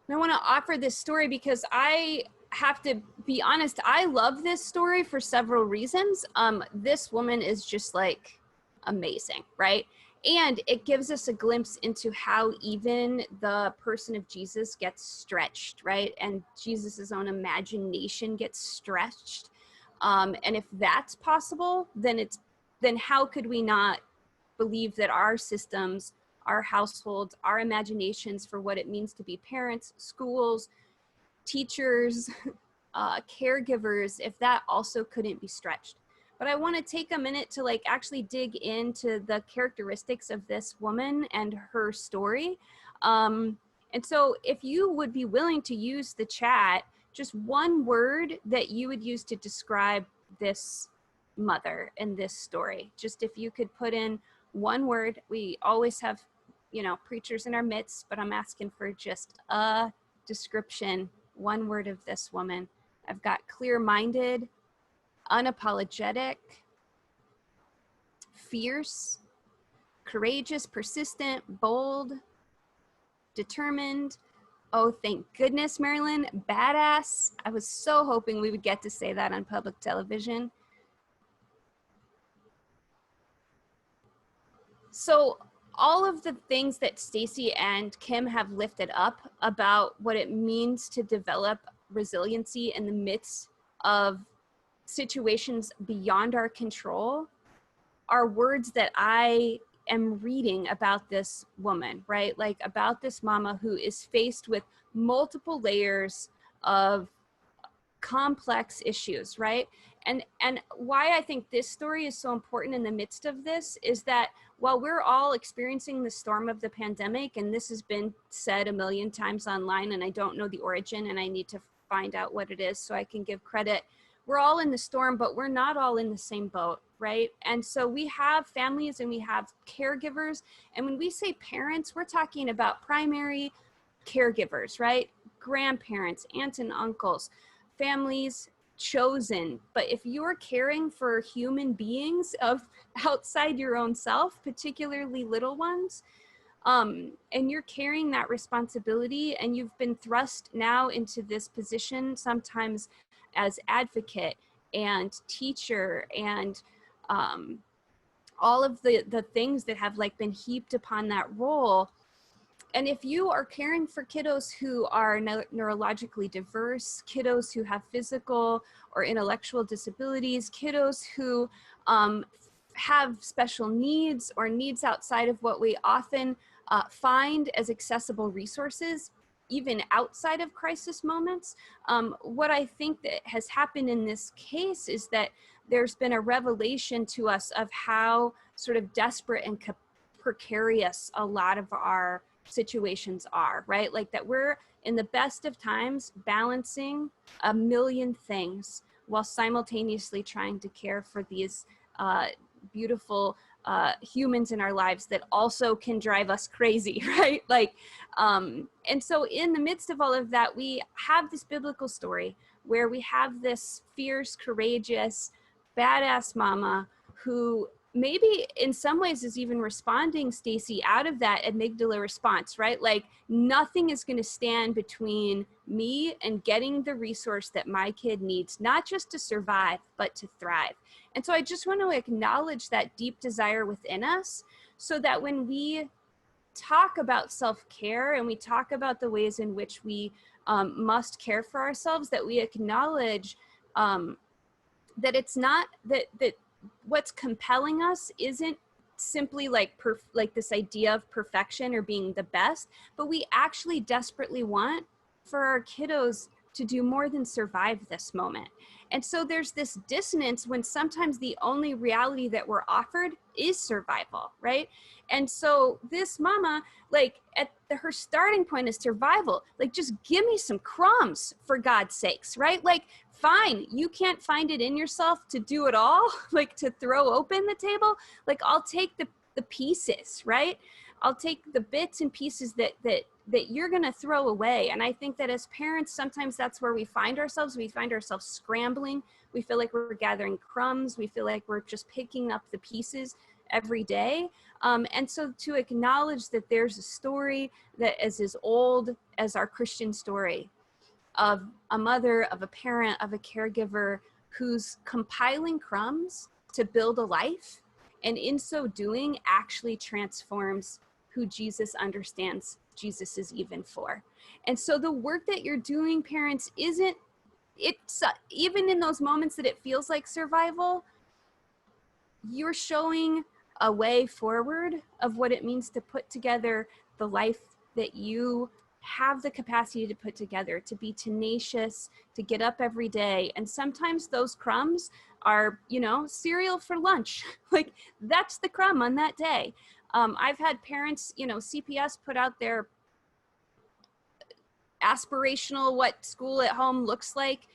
And I want to offer this story because I have to be honest, I love this story for several reasons. This woman is just like amazing, right? And it gives us a glimpse into how even the person of Jesus gets stretched, right? And Jesus's own imagination gets stretched. And if that's possible, then how could we not believe that our systems, our households, our imaginations for what it means to be parents, schools, teachers, caregivers, if that also couldn't be stretched? But I want to take a minute to like actually dig into the characteristics of this woman and her story. And so if you would be willing to use the chat, just one word that you would use to describe this mother in this story. Just if you could put in one word. We always have, preachers in our midst, but I'm asking for just a description, one word of this woman. I've got clear-minded, unapologetic, fierce, courageous, persistent, bold, determined. Oh, thank goodness, Marilyn, badass. I was so hoping we would get to say that on public television. So all of the things that Stacy and Kim have lifted up about what it means to develop resiliency in the midst of situations beyond our control are words that I am reading about this woman, right? Like about this mama who is faced with multiple layers of complex issues, right? And why I think this story is so important in the midst of this is that while we're all experiencing the storm of the pandemic, and this has been said a million times online, and I don't know the origin, and I need to find out what it is so I can give credit, we're all in the storm, but we're not all in the same boat, right? And so we have families and we have caregivers. And when we say parents, we're talking about primary caregivers, right? Grandparents, aunts and uncles, families, chosen. But if you're caring for human beings of outside your own self, particularly little ones, and you're carrying that responsibility and you've been thrust now into this position, sometimes as advocate and teacher and all of the things that have like been heaped upon that role. And if you are caring for kiddos who are neurologically diverse, kiddos who have physical or intellectual disabilities, kiddos who have special needs or needs outside of what we often find as accessible resources, even outside of crisis moments, what I think that has happened in this case is that there's been a revelation to us of how sort of desperate and precarious a lot of our situations are, right? Like that we're in the best of times balancing a million things while simultaneously trying to care for these beautiful humans in our lives that also can drive us crazy, right? Like, and so in the midst of all of that, we have this biblical story where we have this fierce, courageous, badass mama who maybe in some ways is even responding, Stacy, out of that amygdala response, right? Like nothing is going to stand between me and getting the resource that my kid needs, not just to survive, but to thrive. And so I just want to acknowledge that deep desire within us so that when we talk about self-care and we talk about the ways in which we must care for ourselves, that we acknowledge that it's not that what's compelling us isn't simply like this idea of perfection or being the best, but we actually desperately want for our kiddos to do more than survive this moment. And so there's this dissonance when sometimes the only reality that we're offered is survival, right? And so this mama, like her starting point is survival. Like, just give me some crumbs, for God's sakes, right? Like, fine, you can't find it in yourself to do it all, like to throw open the table. Like, I'll take the pieces, right? I'll take the bits and pieces that you're going to throw away. And I think that as parents, sometimes that's where we find ourselves. We find ourselves scrambling. We feel like we're gathering crumbs. We feel like we're just picking up the pieces every day. And so to acknowledge that there's a story that is as old as our Christian story of a mother, of a parent, of a caregiver who's compiling crumbs to build a life, and in so doing actually transforms who Jesus understands Jesus is even for. And so the work that you're doing, parents, it's even in those moments that it feels like survival, you're showing a way forward of what it means to put together the life that you have the capacity to put together, to be tenacious, to get up every day. And sometimes those crumbs are, cereal for lunch. Like, that's the crumb on that day. I've had parents, CPS put out their aspirational what school at home looks like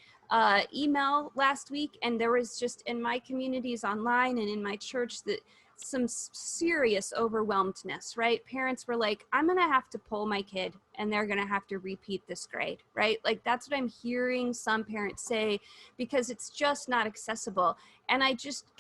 email last week, and there was just in my communities online and in my church that some serious overwhelmedness, right? Parents were like, I'm gonna have to pull my kid and they're gonna have to repeat this grade, right? Like, that's what I'm hearing some parents say, because it's just not accessible. And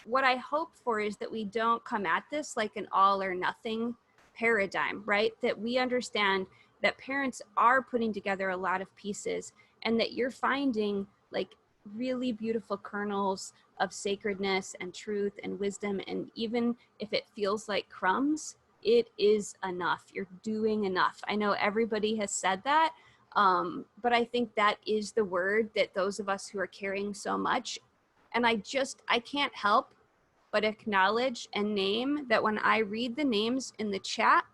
what I hope for is that we don't come at this like an all or nothing paradigm, right? That we understand that parents are putting together a lot of pieces, and that you're finding like really beautiful kernels of sacredness and truth and wisdom. And even if it feels like crumbs, it is enough. You're doing enough. I know everybody has said that, but I think that is the word that those of us who are carrying so much. And I can't help but acknowledge and name that when I read the names in the chat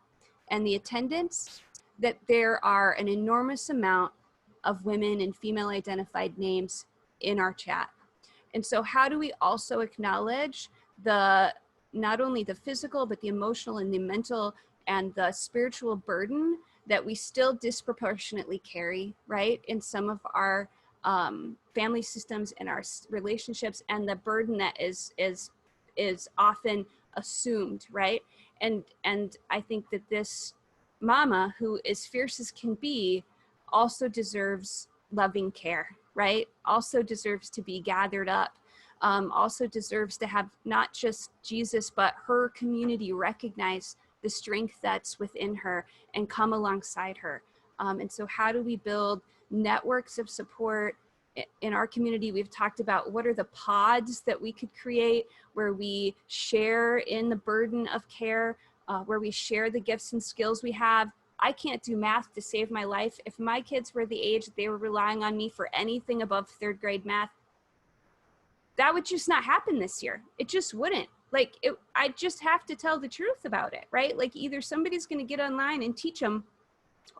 and the attendance, that there are an enormous amount of women and female identified names in our chat. And so how do we also acknowledge not only the physical, but the emotional and the mental and the spiritual burden that we still disproportionately carry, right? In some of our family systems and our relationships, and the burden that is often assumed, right? And I think that this mama, who is fierce as can be, also deserves loving care, right? Also deserves to be gathered up, also deserves to have not just Jesus, but her community recognize the strength that's within her and come alongside her. And so how do we build networks of support in our community? We've talked about what are the pods that we could create where we share in the burden of care, where we share the gifts and skills we have. I can't do math to save my life. If my kids were the age that they were relying on me for anything above 3rd grade math, that would just not happen this year. It just wouldn't. Like, I just have to tell the truth about it, right? Like, either somebody's going to get online and teach them,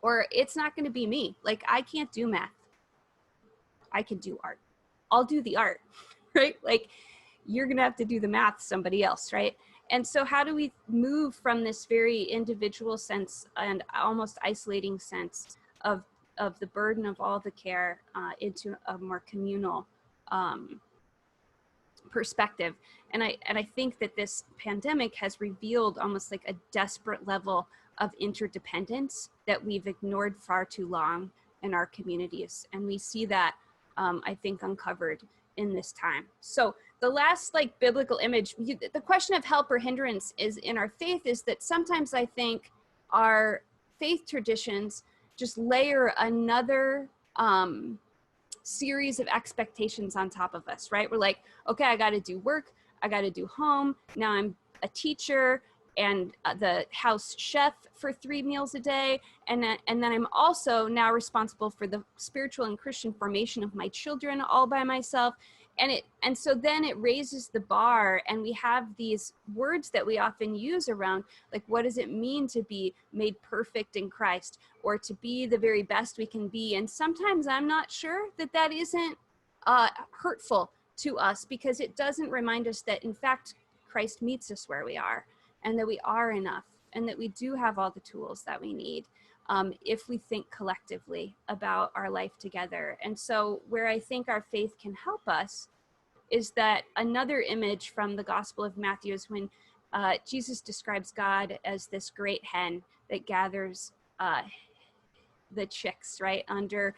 or it's not going to be me. Like, I can't do math. I can do art. I'll do the art, right? Like, you're going to have to do the math, somebody else, right? And so how do we move from this very individual sense and almost isolating sense of the burden of all the care into a more communal perspective? And I think that this pandemic has revealed almost like a desperate level of interdependence that we've ignored far too long in our communities. And we see that, I think, uncovered in this time. So the last biblical image, the question of help or hindrance is in our faith, is that sometimes I think our faith traditions just layer another series of expectations on top of us, right? We're like, okay, I got to do work, I got to do home. Now I'm a teacher and the house chef for 3 meals a day. And then I'm also now responsible for the spiritual and Christian formation of my children all by myself. and so then it raises the bar, and we have these words that we often use around, like, what does it mean to be made perfect in Christ, or to be the very best we can be? And sometimes I'm not sure that that isn't hurtful to us, because it doesn't remind us that, in fact, Christ meets us where we are, and that we are enough, and that we do have all the tools that we need, if we think collectively about our life together. And so where I think our faith can help us is that another image from the Gospel of Matthew is when Jesus describes God as this great hen that gathers the chicks, right, under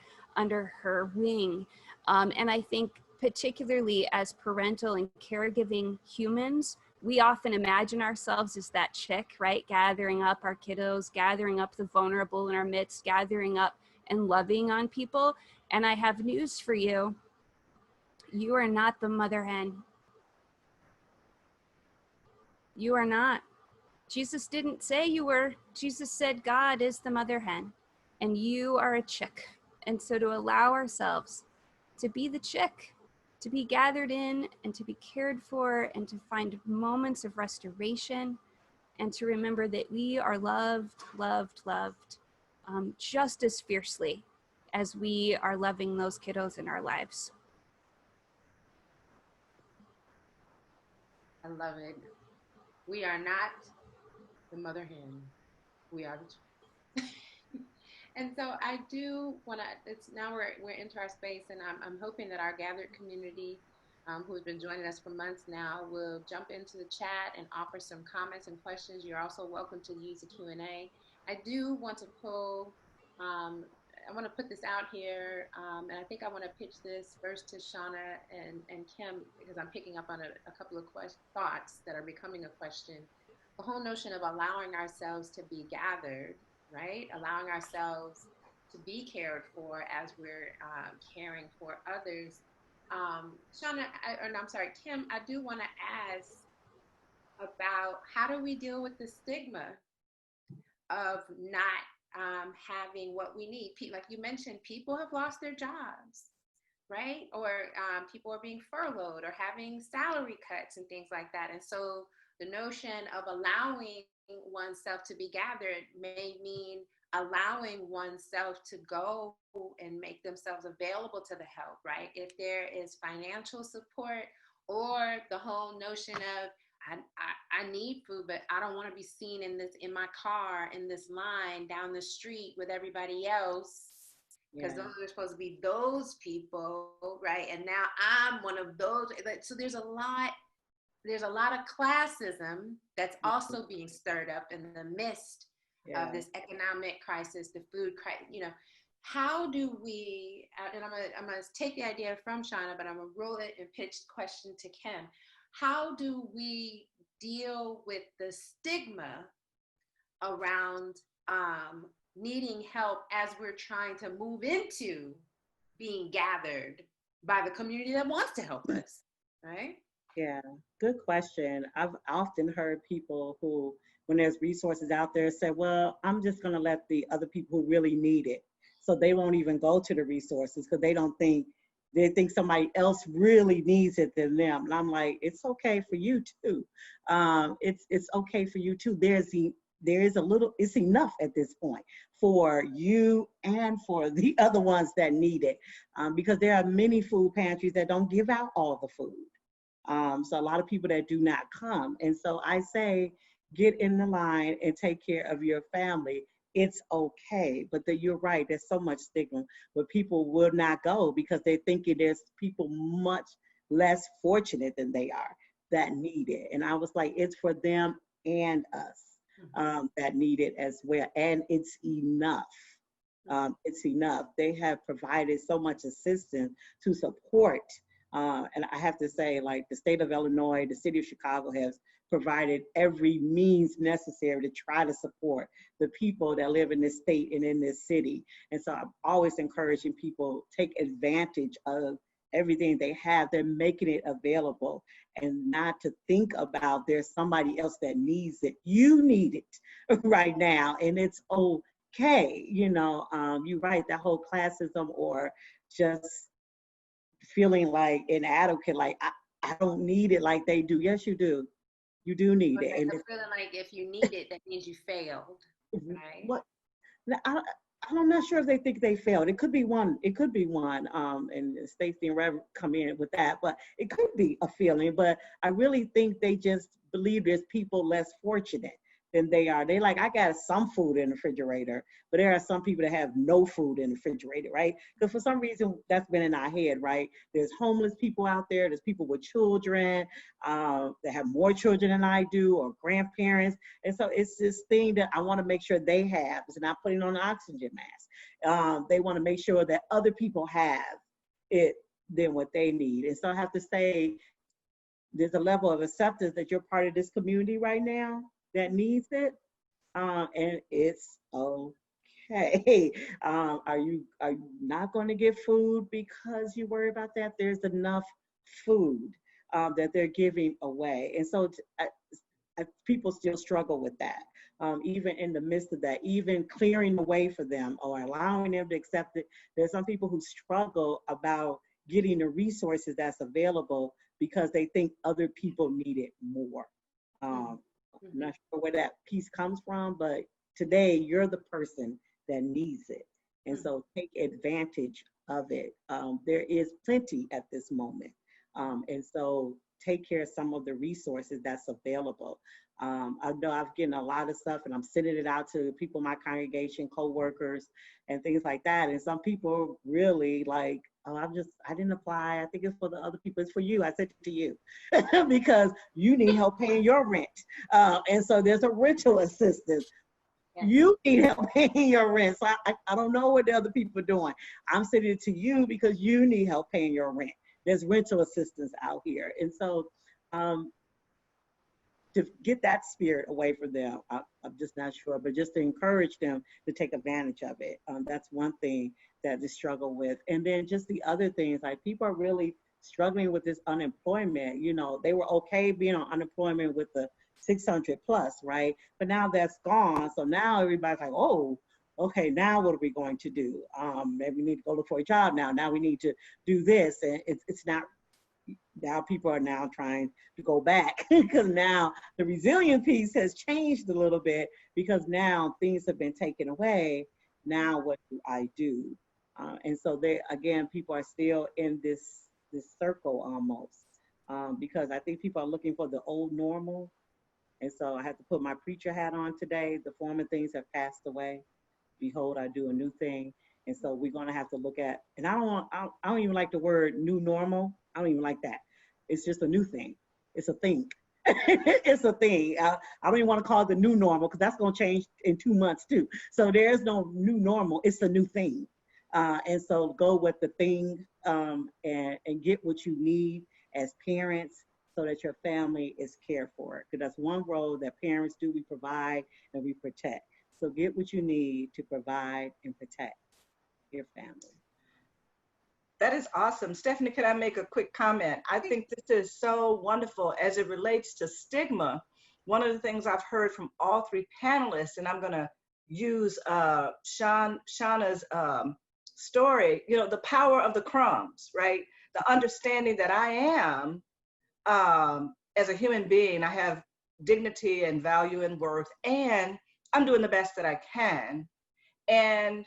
her wing. And I think particularly as parental and caregiving humans, we often imagine ourselves as that chick, right? Gathering up our kiddos, gathering up the vulnerable in our midst, gathering up and loving on people. And I have news for you. You are not the mother hen. You are not. Jesus didn't say you were. Jesus said God is the mother hen, and you are a chick. And so to allow ourselves to be the chick, to be gathered in and to be cared for, and to find moments of restoration, and to remember that we are loved, just as fiercely as we are loving those kiddos in our lives. I love it. We are not the mother hen. We are the And so I do want to, it's now we're into our space, and I'm hoping that our gathered community who has been joining us for months now will jump into the chat and offer some comments and questions. You're also welcome to use the Q&A. I do want to pull, I want to put this out here, and I think I want to pitch this first to Shauna and Kim, because I'm picking up on a couple of thoughts that are becoming a question. The whole notion of allowing ourselves to be gathered, right? Allowing ourselves to be cared for as we're caring for others. Shauna, Kim, I do want to ask about how do we deal with the stigma of not having what we need? Like you mentioned, people have lost their jobs, right? Or people are being furloughed or having salary cuts and things like that. And so the notion of allowing oneself to be gathered may mean allowing oneself to go and make themselves available to the help, right? If there is financial support, or the whole notion of I need food, but I don't want to be seen in my car in this line down the street with everybody else, because those are supposed to be those people, right? And now I'm one of those. So there's a lot of classism that's also being stirred up in the midst of this economic crisis, the food crisis. How do we, and I'm gonna take the idea from Shauna, but I'm gonna roll it and pitch the question to Kim. How do we deal with the stigma around needing help as we're trying to move into being gathered by the community that wants to help us, right? Yeah, good question. I've often heard people who, when there's resources out there, say, well, I'm just going to let the other people who really need it. So they won't even go to the resources because they think somebody else really needs it than them. And I'm like, it's okay for you too. It's okay for you too. It's enough at this point for you and for the other ones that need it. Because there are many food pantries that don't give out all the food. So a lot of people that do not come. And so I say, get in the line and take care of your family. It's okay. But you're right, there's so much stigma, but people will not go because they're thinking there's people much less fortunate than they are that need it. And I was like, it's for them and us that need it as well. And it's enough. It's enough. They have provided so much assistance to support. And I have to say, like, the state of Illinois, the city of Chicago has provided every means necessary to try to support the people that live in this state and in this city. And so I'm always encouraging people take advantage of everything they have. They're making it available, and not to think about there's somebody else that needs it. You need it right now, and it's okay. You're right, that whole classism or just feeling like inadequate, like I don't need it like they do. Yes, you do. You do need it. Okay, And so feeling like if you need it, that means you failed, right? what? Now, I'm not sure if they think they failed. It could be one. It could be one. And Stacey and Rev come in with that, but it could be a feeling. But I really think they just believe there's people less fortunate than they are. They like, I got some food in the refrigerator, but there are some people that have no food in the refrigerator, right? Because for some reason that's been in our head, right? There's homeless people out there. There's people with children that have more children than I do, or grandparents. And so it's this thing that I want to make sure they have. It's not putting on an oxygen mask. They want to make sure that other people have it than what they need. And so I have to say, there's a level of acceptance that you're part of this community right now that needs it, and it's okay. Are you not going to get food because you worry about that? There's enough food that they're giving away, and so people still struggle with that. Even in the midst of that, even clearing the way for them or allowing them to accept it. There's some people who struggle about getting the resources that's available because they think other people need it more. I'm not sure where that piece comes from, but today you're the person that needs it. And so take advantage of it. There is plenty at this moment. And so take care of some of the resources that's available. I know I've gotten a lot of stuff and I'm sending it out to people in my congregation, co-workers and things like that. And some people really like, oh, I didn't apply. I think it's for the other people. It's for you. I sent it to you because you need help paying your rent. And so there's a rental assistance. Yes. You need help paying your rent. So I don't know what the other people are doing. I'm sending it to you because you need help paying your rent. There's rental assistance out here. And so to get that spirit away from them, I'm just not sure, but just to encourage them to take advantage of it. That's one thing that they struggle with. And then just the other things, like people are really struggling with this unemployment. You know, they were okay being on unemployment with the 600 plus, right? But now that's gone. So now everybody's like, oh, okay, now what are we going to do? Maybe we need to go look for a job now. Now we need to do this. And it's not, now people are now trying to go back because now the resilient piece has changed a little bit because now things have been taken away. Now what do I do? And so again, people are still in this circle almost because I think people are looking for the old normal. And so I have to put my preacher hat on today. The former things have passed away. Behold, I do a new thing. And so we're going to have to look at, and I don't even like the word new normal. I don't even like that. It's just a new thing. It's a thing. It's a thing. I don't even want to call it the new normal because that's going to change in 2 months too. So there's no new normal. It's a new thing. And so go with the thing and get what you need as parents so that your family is cared for. Because that's one role that parents do. We provide and we protect. So get what you need to provide and protect your family. That is awesome. Stephanie, could I make a quick comment? I think this is so wonderful as it relates to stigma. One of the things I've heard from all three panelists, and I'm going to use Shauna's story, you know, the power of the crumbs, right? The understanding that I am, as a human being, I have dignity and value and worth, and I'm doing the best that I can. And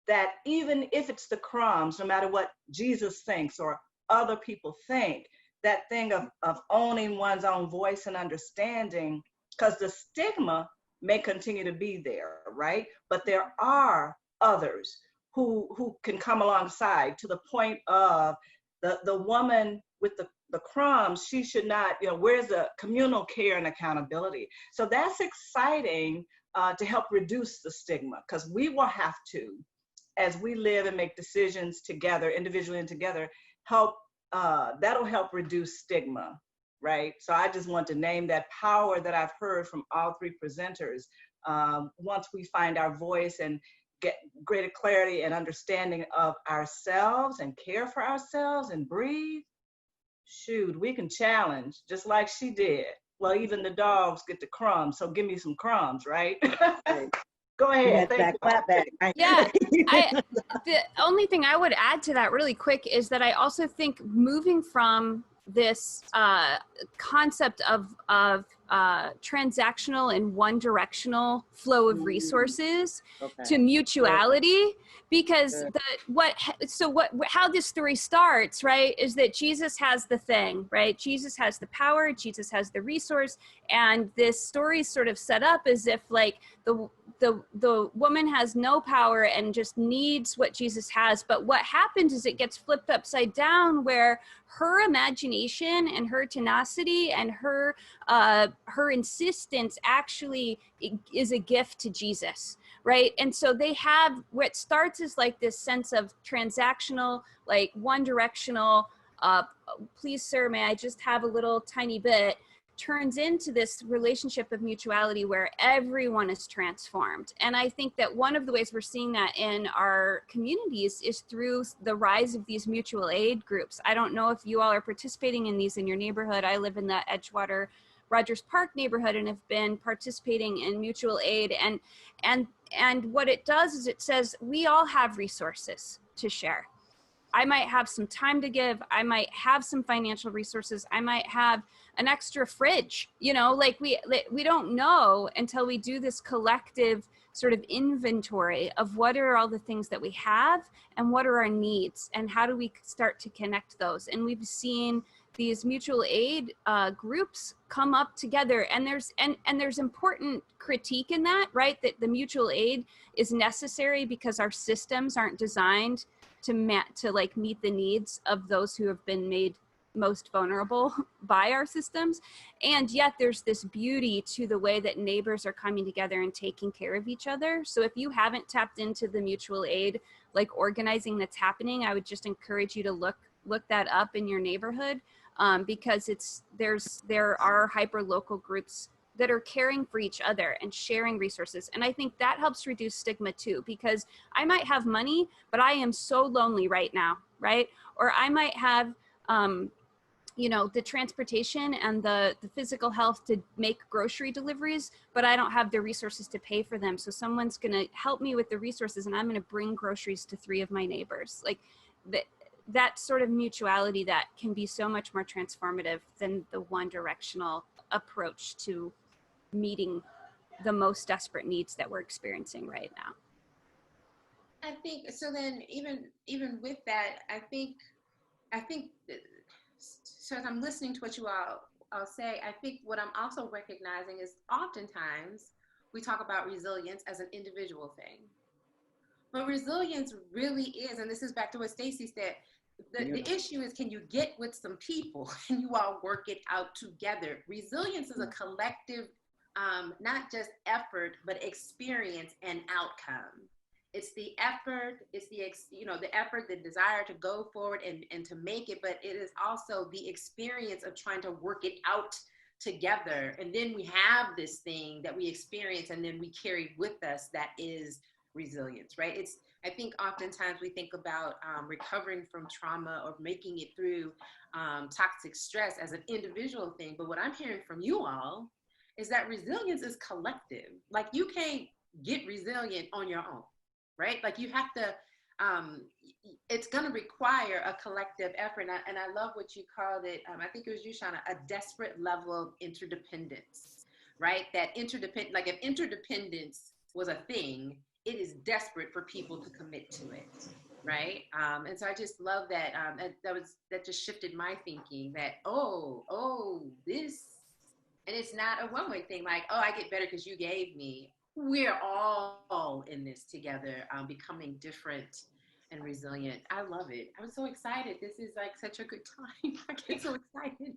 that even if it's the crumbs, no matter what Jesus thinks or other people think, that thing of owning one's own voice and understanding, because the stigma may continue to be there, right? But there are others who can come alongside to the point of the woman with the crumbs, she should not, you know, where's the communal care and accountability? So that's exciting to help reduce the stigma, because we will have to, as we live and make decisions together, individually and together, that'll help reduce stigma, right? So I just want to name that power that I've heard from all three presenters. Once we find our voice and get greater clarity and understanding of ourselves and care for ourselves and breathe, shoot, we can challenge just like she did. Well, even the dogs get the crumbs, so give me some crumbs, right? Go ahead. Thank you. Clap back. Yeah, the only thing I would add to that really quick is that I also think moving from this concept of transactional and one-directional flow of resources to mutuality, because how this story starts, right, is that Jesus has the thing, right? Jesus has the power, Jesus has the resource, and this story is sort of set up as if like the woman has no power and just needs what Jesus has. But what happens is it gets flipped upside down, where her imagination and her tenacity and her insistence actually is a gift to Jesus, right? And so they have what starts as like this sense of transactional, like one directional, please sir, may I just have a little tiny bit, turns into this relationship of mutuality where everyone is transformed. And I think that one of the ways we're seeing that in our communities is through the rise of these mutual aid groups. I don't know if you all are participating in these in your neighborhood. I live in the Edgewater Rogers Park neighborhood and have been participating in mutual aid. And what it does is it says we all have resources to share. I might have some time to give. I might have some financial resources. I might have an extra fridge, like we don't know until we do this collective sort of inventory of what are all the things that we have and what are our needs and how do we start to connect those. And we've seen these mutual aid groups come up together, and there's important critique in that, right? That the mutual aid is necessary because our systems aren't designed to like meet the needs of those who have been made most vulnerable by our systems. And yet there's this beauty to the way that neighbors are coming together and taking care of each other. So if you haven't tapped into the mutual aid, like organizing that's happening, I would just encourage you to look that up in your neighborhood, because there are hyper local groups that are caring for each other and sharing resources. And I think that helps reduce stigma too, because I might have money, but I am so lonely right now, right? Or I might have, the transportation and the physical health to make grocery deliveries, but I don't have the resources to pay for them. So someone's gonna help me with the resources and I'm gonna bring groceries to 3 of my neighbors. Like that sort of mutuality that can be so much more transformative than the one directional approach to meeting the most desperate needs that we're experiencing right now. I think so. Then even with that, I think so as I'm listening to what you all say, I think what I'm also recognizing is oftentimes we talk about resilience as an individual thing, but resilience really is, and this is back to what Stacy said, the issue is, can you get with some people and you all work it out together? Resilience is a collective, not just effort, but experience and outcome. It's the effort, it's the effort, the desire to go forward and to make it, but it is also the experience of trying to work it out together. And then we have this thing that we experience and then we carry with us that is resilience, right? I think oftentimes we think about recovering from trauma or making it through toxic stress as an individual thing. But what I'm hearing from you all is that resilience is collective. Like you can't get resilient on your own, right? Like you have to, it's gonna require a collective effort. And I love what you called it, I think it was you, Shauna, a desperate level of interdependence, right? That like if interdependence was a thing, it is desperate for people to commit to it, right? And so I just love that. That just shifted my thinking that, this, and it's not a one-way thing, like, I get better because you gave me. We're all in this together, becoming different and resilient. I love it. I'm so excited. This is like such a good time. I get so excited.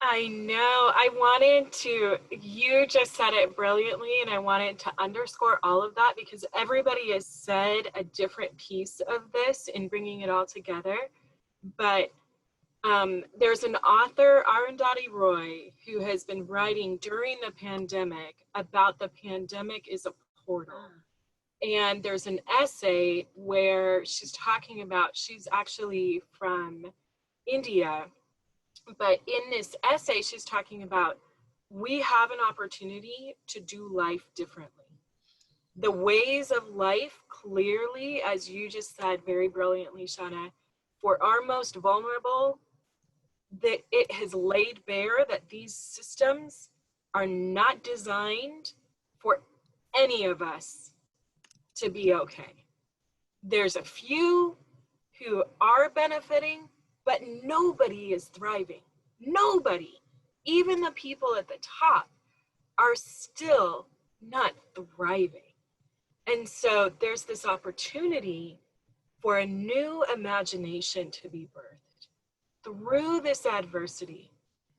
I know. You just said it brilliantly, and I wanted to underscore all of that because everybody has said a different piece of this in bringing it all together. But there's an author, Arundhati Roy, who has been writing during the pandemic about the pandemic is a portal. And there's an essay where she's talking about, she's actually from India, but in this essay, she's talking about we have an opportunity to do life differently. The ways of life, clearly, as you just said very brilliantly, Shauna, for our most vulnerable, that it has laid bare that these systems are not designed for any of us to be okay. There's a few who are benefiting, but nobody is thriving. Nobody, even the people at the top, are still not thriving. And so there's this opportunity for a new imagination to be birthed through this adversity.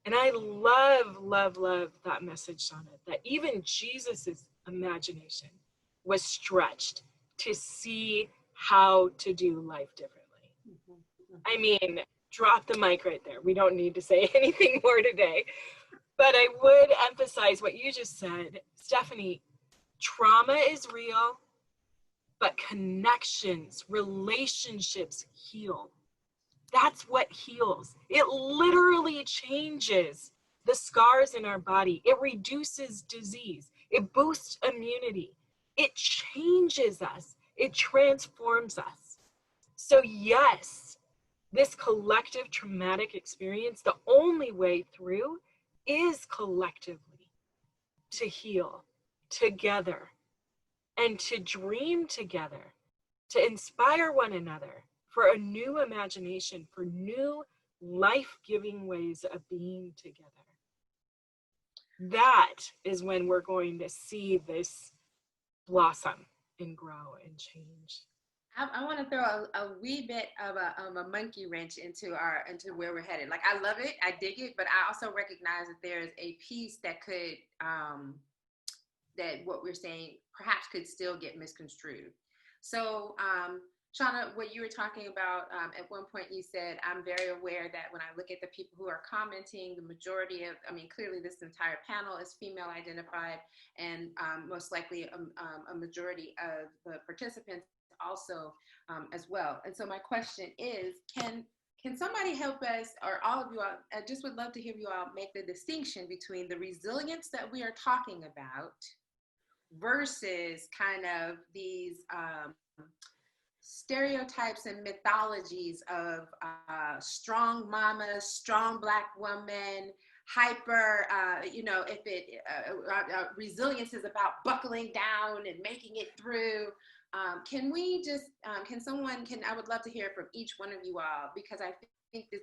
And I love, love, love that message, Shauna, that even Jesus's imagination was stretched to see how to do life differently. I mean, drop the mic right there. We don't need to say anything more today. But I would emphasize what you just said, Stephanie. Trauma is real, but connections, relationships heal. That's what heals. It literally changes the scars in our body. It reduces disease. It boosts immunity. It changes us. It transforms us. So yes, this collective traumatic experience, the only way through is collectively to heal together and to dream together, to inspire one another for a new imagination, for new life-giving ways of being together. That is when we're going to see this blossom and grow and change. I want to throw a wee bit of a monkey wrench into where we're headed. Like, I love it, I dig it, but I also recognize that there is a piece that could that what we're saying perhaps could still get misconstrued. So, Shauna, what you were talking about, at one point you said, I'm very aware that when I look at the people who are commenting, the majority of, I mean, clearly this entire panel is female identified, and most likely a majority of the participants also as well. And so my question is, can somebody help us, or all of you all, I just would love to hear you all make the distinction between the resilience that we are talking about versus kind of these stereotypes and mythologies of strong mamas, strong Black woman, hyper, if it, resilience is about buckling down and making it through. Can we just, I would love to hear from each one of you all, because I think that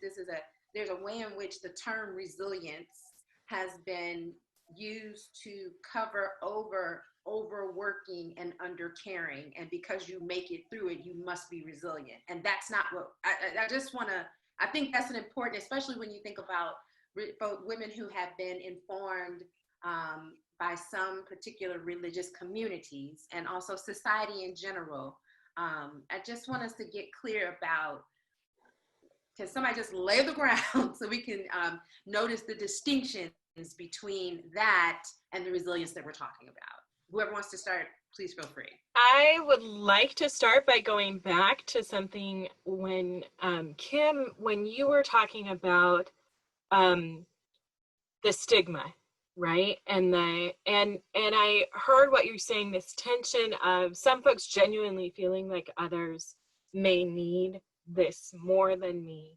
there's a way in which the term resilience has been used to cover over overworking and undercaring, and because you make it through it, you must be resilient. And that's not what, I think that's an important, especially when you think about both women who have been informed by some particular religious communities and also society in general. I just want us to get clear about, can somebody just lay the ground so we can notice the distinctions between that and the resilience that we're talking about? Whoever wants to start, please feel free. I would like to start by going back to something when Kim, when you were talking about the stigma, right? And I heard what you're saying, this tension of some folks genuinely feeling like others may need this more than me.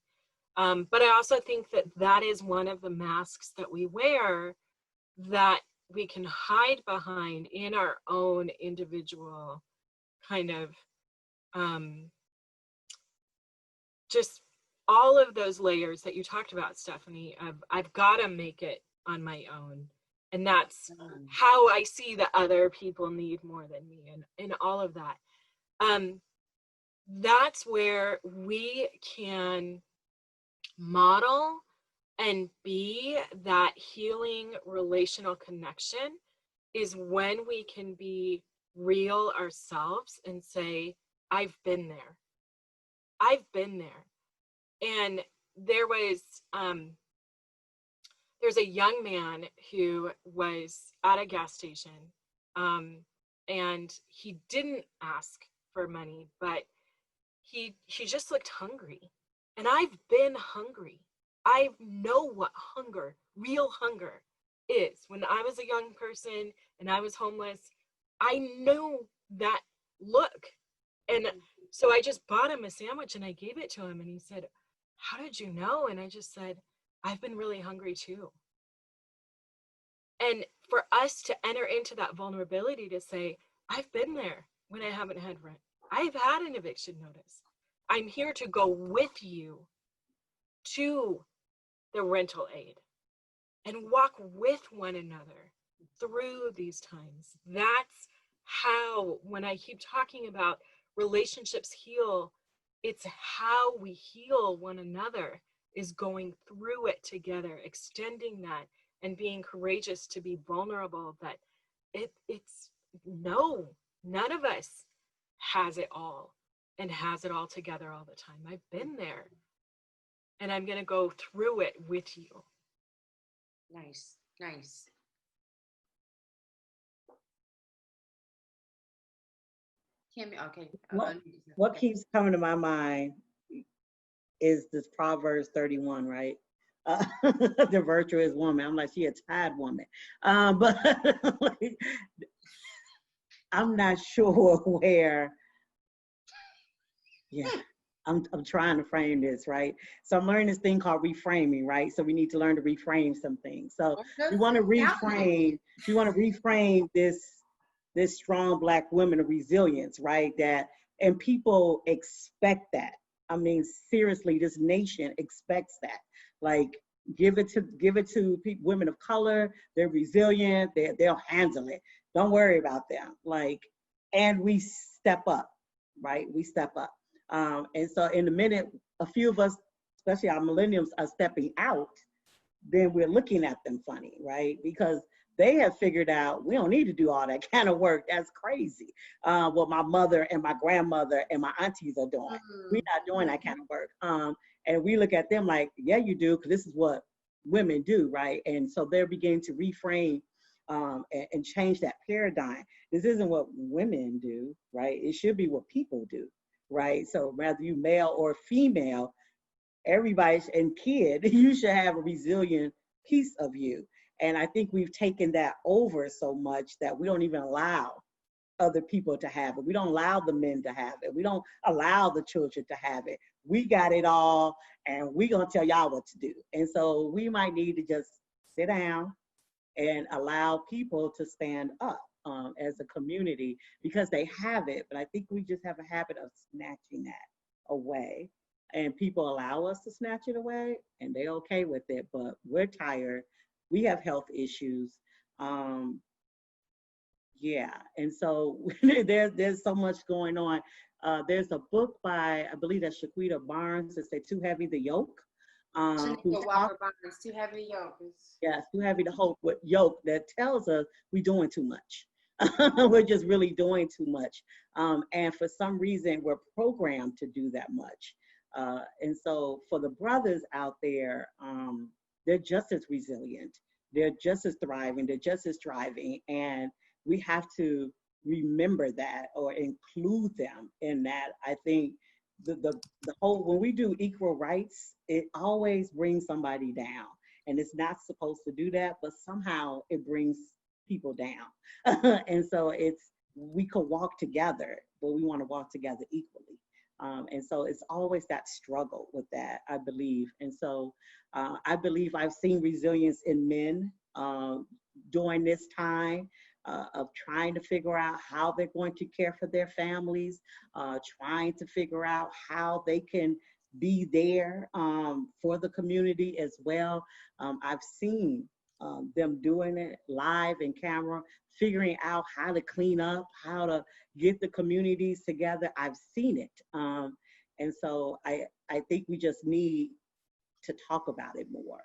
But I also think that that is one of the masks that we wear that we can hide behind in our own individual kind of just all of those layers that you talked about, Stephanie, of I've got to make it on my own. And that's how I see that other people need more than me, and all of that. That's where we can model and be that healing relational connection, is when we can be real ourselves and say, I've been there. I've been there. And there's a young man who was at a gas station, and he didn't ask for money, but he just looked hungry. And I've been hungry. I know what hunger, real hunger is. When I was a young person and I was homeless, I knew that look. And so I just bought him a sandwich and I gave it to him, and he said, "How did you know?" And I just said, "I've been really hungry too." And for us to enter into that vulnerability to say, I've been there when I haven't had rent. I've had an eviction notice. I'm here to go with you to the rental aid and walk with one another through these times. That's how, when I keep talking about relationships heal, it's how we heal one another, is going through it together, extending that and being courageous to be vulnerable. That it's no, none of us has it all and has it all together all the time. I've been there, and I'm going to go through it with you. Nice, nice. Kim, okay. What keeps coming to my mind is this Proverbs 31, right? The virtuous woman. I'm like, she a tired woman. But like, I'm not sure where, yeah. I'm trying to frame this, right? So I'm learning this thing called reframing, right? So we need to learn to reframe some things. So we want to reframe this strong Black woman of resilience, right? That, and people expect that. I mean, seriously, this nation expects that. Like, give it to people, women of color. They're resilient. They'll handle it. Don't worry about them. Like, and we step up, right? We step up. And so in the minute, a few of us, especially our millennials, are stepping out, then we're looking at them funny, right? Because they have figured out we don't need to do all that kind of work. That's crazy. What my mother and my grandmother and my aunties are doing. We're not doing that kind of work. And we look at them like, yeah, you do, because this is what women do, right? And so they're beginning to reframe and change that paradigm. This isn't what women do, right? It should be what people do, right? So whether you male or female, everybody and kid, you should have a resilient piece of you. And I think we've taken that over so much that we don't even allow other people to have it. We don't allow the men to have it. We don't allow the children to have it. We got it all, and we're going to tell y'all what to do. And so we might need to just sit down and allow people to stand up as a community, because they have it. But I think we just have a habit of snatching that away. And people allow us to snatch it away, and they're okay with it. But we're tired. We have health issues. Yeah, and so there's so much going on. There's a book by, I believe that's Shaquita Barnes, that said "Too Heavy the Yoke." Walker Barnes, Too Heavy the Yoke. Yes, Too Heavy the Yoke, that tells us we're doing too much. We're just really doing too much. And for some reason, we're programmed to do that much. And so for the brothers out there, they're just as resilient. They're just as thriving. They're just as striving. And we have to remember that, or include them in that. I think the whole, when we do equal rights, it always brings somebody down. And it's not supposed to do that, but somehow it brings people down. And so we could walk together, but we want to walk together equally. And so it's always that struggle with that, I believe. And so I believe I've seen resilience in men during this time of trying to figure out how they're going to care for their families, trying to figure out how they can be there for the community as well. I've seen them doing it live in camera, figuring out how to clean up, how to get the communities together. I've seen it. And so I think we just need to talk about it more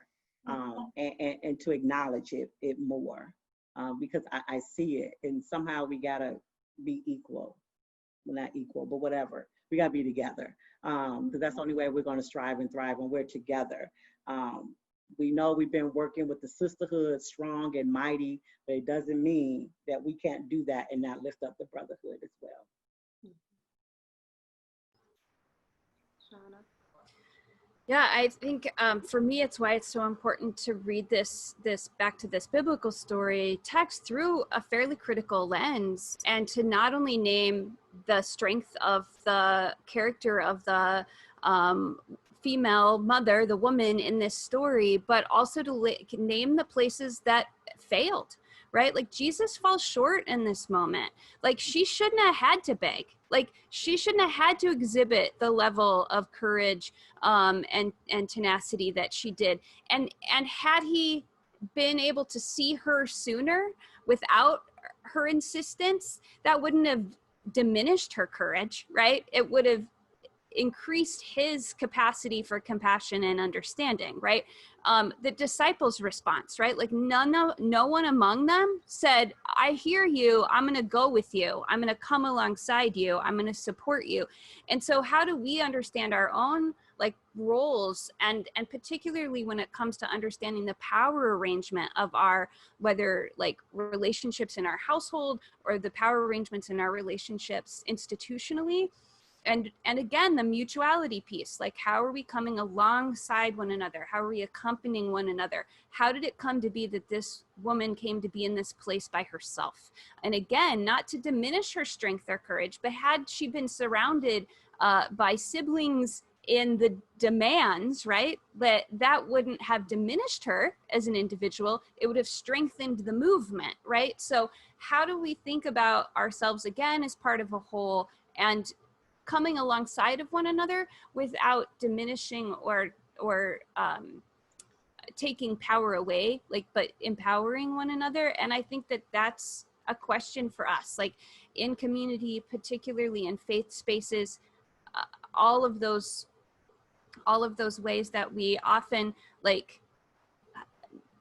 and to acknowledge it more because I see it. And somehow we gotta be equal. Well, not equal, but whatever. We gotta be together because that's the only way we're gonna strive and thrive when we're together. We know we've been working with the sisterhood, strong and mighty, but it doesn't mean that we can't do that and not lift up the brotherhood as well. Shauna? Yeah, I think for me, it's why it's so important to read this back to this biblical story text through a fairly critical lens, and to not only name the strength of the character of the female mother, the woman in this story, but also to name the places that failed, right? Like Jesus falls short in this moment. Like she shouldn't have had to beg. Like she shouldn't have had to exhibit the level of courage and tenacity that she did. And had he been able to see her sooner without her insistence, that wouldn't have diminished her courage, right? It would have increased his capacity for compassion and understanding, right? The disciples' response, right? Like no one among them said, I hear you, I'm gonna go with you, I'm gonna come alongside you, I'm gonna support you. And so how do we understand our own like roles, and particularly when it comes to understanding the power arrangement of our, whether like relationships in our household or the power arrangements in our relationships institutionally? And again, the mutuality piece, like how are we coming alongside one another? How are we accompanying one another? How did it come to be that this woman came to be in this place by herself? And again, not to diminish her strength or courage, but had she been surrounded by siblings in the demands, right, that wouldn't have diminished her as an individual. It would have strengthened the movement, right? So how do we think about ourselves again as part of a whole, and coming alongside of one another without diminishing or taking power away, like, but empowering one another? And I think that that's a question for us, like in community, particularly in faith spaces, uh, all of those ways that we often like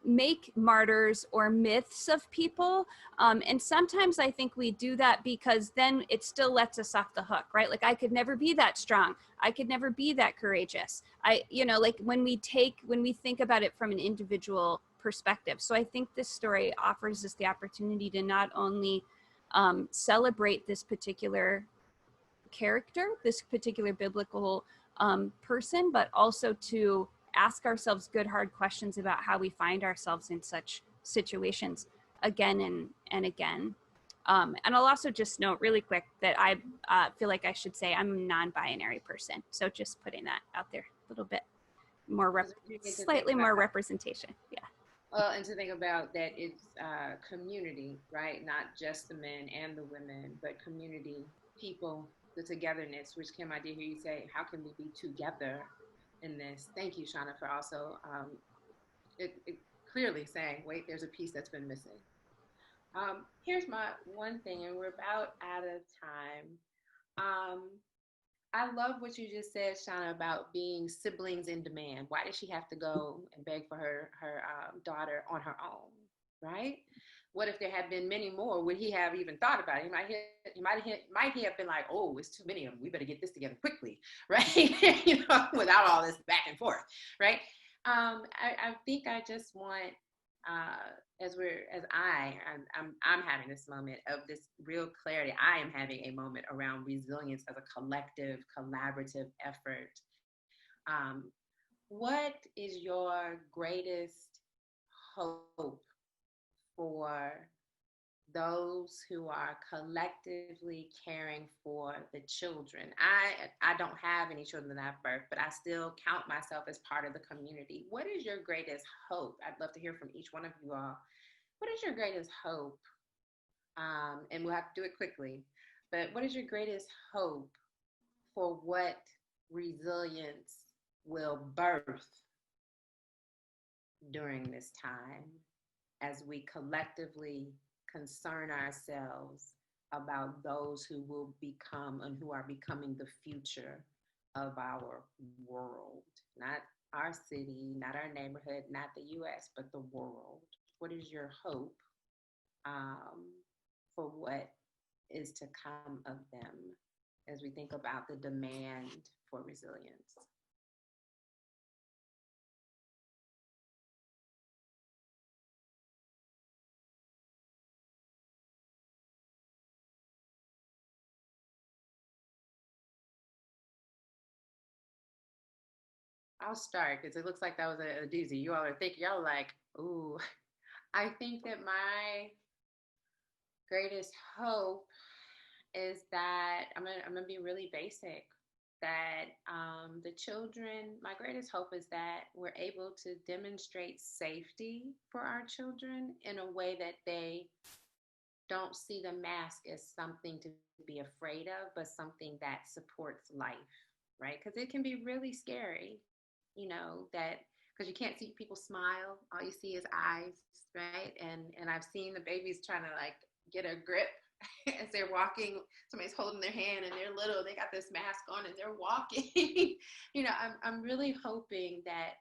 make martyrs or myths of people. And sometimes I think we do that because then it still lets us off the hook, right? Like I could never be that strong. I could never be that courageous. Like when we think about it from an individual perspective. So I think this story offers us the opportunity to not only celebrate this particular character, this particular biblical person, but also to ask ourselves good, hard questions about how we find ourselves in such situations again and again. And I'll also just note really quick that I feel like I should say I'm a non-binary person. So just putting that out there a little bit more, slightly more representation. Yeah. Well, and to think about that, it's community, right? Not just the men and the women, but community, people, the togetherness, which Kim, I did hear you say, how can we be together in this? Thank you, Shauna, for also it clearly saying, wait, there's a piece that's been missing. Here's my one thing, and we're about out of time. I love what you just said, Shauna, about being siblings in demand. Why did she have to go and beg for her daughter on her own, right? What if there had been many more? Would he have even thought about it? Might he have been like, oh, it's too many of them. We better get this together quickly, right? Without all this back and forth, right? I think I just want, I'm having this moment of this real clarity. I am having a moment around resilience as a collective, collaborative effort. What is your greatest hope for those who are collectively caring for the children? I don't have any children that I've birthed, but I still count myself as part of the community. What is your greatest hope? I'd love to hear from each one of you all. What is your greatest hope? And we'll have to do it quickly, but what is your greatest hope for what resilience will birth during this time as we collectively concern ourselves about those who will become and who are becoming the future of our world? Not our city, not our neighborhood, not the US, but the world. What is your hope for what is to come of them as we think about the demand for resilience? I'll start because it looks like that was a doozy. You all are thinking, y'all like, ooh. I think that my greatest hope is that I'm gonna be really basic. That the children, my greatest hope is that we're able to demonstrate safety for our children in a way that they don't see the mask as something to be afraid of, but something that supports life, right? Because it can be really scary, that because you can't see people smile, all you see is eyes, right? And I've seen the babies trying to like get a grip as they're walking. Somebody's holding their hand and they're little, they got this mask on and they're walking. I'm really hoping that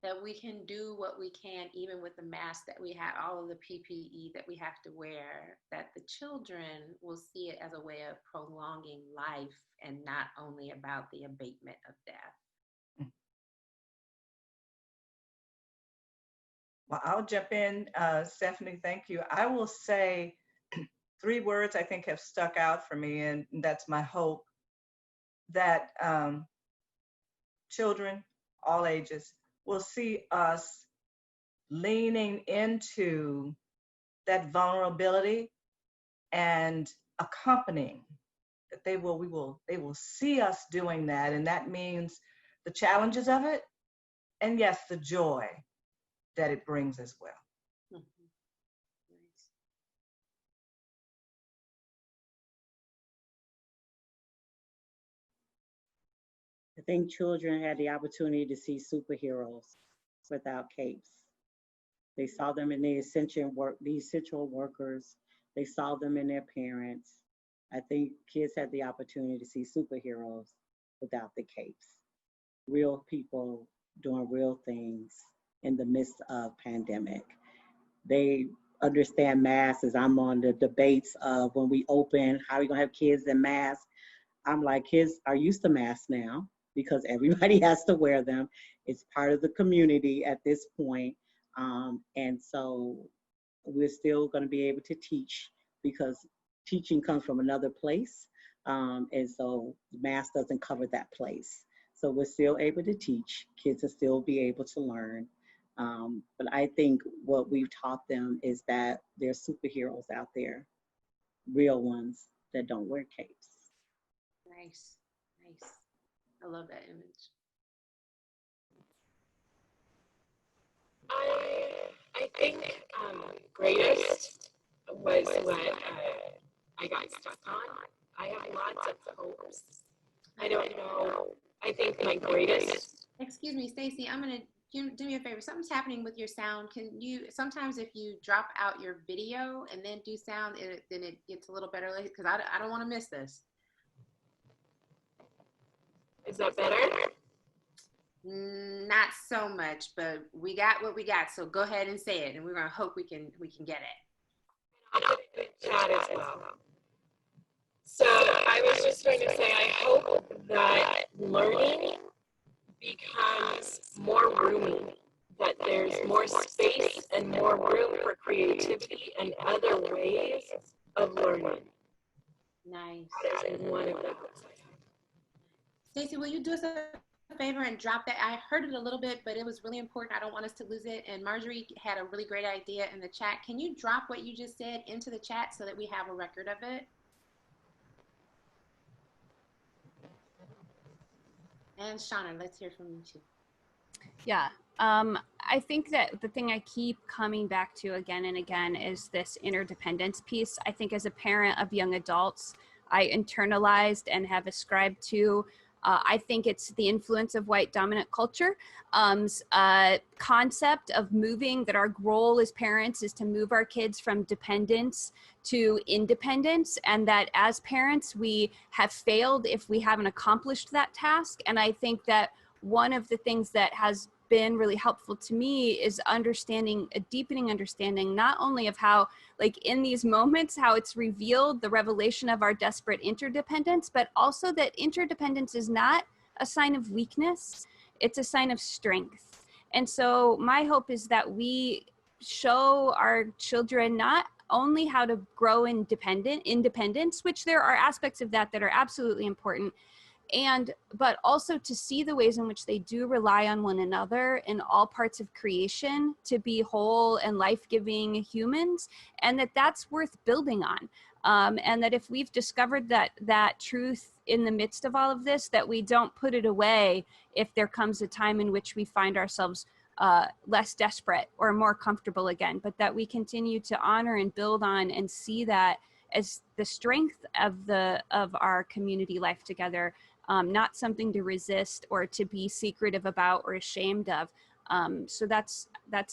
that we can do what we can, even with the mask that we have, all of the PPE that we have to wear, that the children will see it as a way of prolonging life and not only about the abatement of death. Well, I'll jump in, Stephanie, thank you. I will say 3 words I think have stuck out for me, and that's my hope, that children, all ages, will see us leaning into that vulnerability and accompanying, that they will see us doing that, and that means the challenges of it, and yes, the joy that it brings as well. Mm-hmm. Nice. I think children had the opportunity to see superheroes without capes. They saw them in the essential workers. They saw them in their parents. I think kids had the opportunity to see superheroes without the capes. Real people doing real things in the midst of pandemic. They understand masks. As I'm on the debates of when we open, how are we gonna have kids in masks? I'm like, kids are used to masks now because everybody has to wear them. It's part of the community at this point. And so we're still going to be able to teach because teaching comes from another place. And so math doesn't cover that place. So we're still able to teach. Kids will still be able to learn. But I think what we've taught them is that there's superheroes out there, real ones that don't wear capes. Nice. Nice. I love that image. I think greatest was what I got stuck on. I have lots of hopes. I don't know. I think my greatest. Excuse me, Stacy, I'm going to do me a favor. Something's happening with your sound. Can you, sometimes if you drop out your video and then do sound, then it gets a little better because I don't want to miss this. Is that better? Not so much, but we got what we got. So go ahead and say it, and we're gonna hope we can get it. I'll put it in the chat as well. So I was just going to say, I hope that learning becomes more roomy, that there's more space and more room for creativity and other ways of learning. Nice. That is one of the hopes I have. Stacey, will you do us a favor and drop that? I heard it a little bit, but it was really important. I don't want us to lose it. And Marjorie had a really great idea in the chat. Can you drop what you just said into the chat so that we have a record of it? And Shauna, let's hear from you too. Yeah, I think that the thing I keep coming back to again and again is this interdependence piece. I think as a parent of young adults, I internalized and have ascribed to, I think it's the influence of white dominant culture, concept of moving, that our role as parents is to move our kids from dependence to independence, and that as parents, we have failed if we haven't accomplished that task. And I think that one of the things that has been really helpful to me is understanding, a deepening understanding, not only of how, like in these moments, how it's revealed the revelation of our desperate interdependence, but also that interdependence is not a sign of weakness, it's a sign of strength. And so my hope is that we show our children not only how to grow independence, which there are aspects of that that are absolutely important, But also to see the ways in which they do rely on one another in all parts of creation to be whole and life-giving humans, and that's worth building on. And that if we've discovered that truth in the midst of all of this, that we don't put it away if there comes a time in which we find ourselves less desperate or more comfortable again, but that we continue to honor and build on and see that as the strength of our community life together, not something to resist or to be secretive about or ashamed of. So that's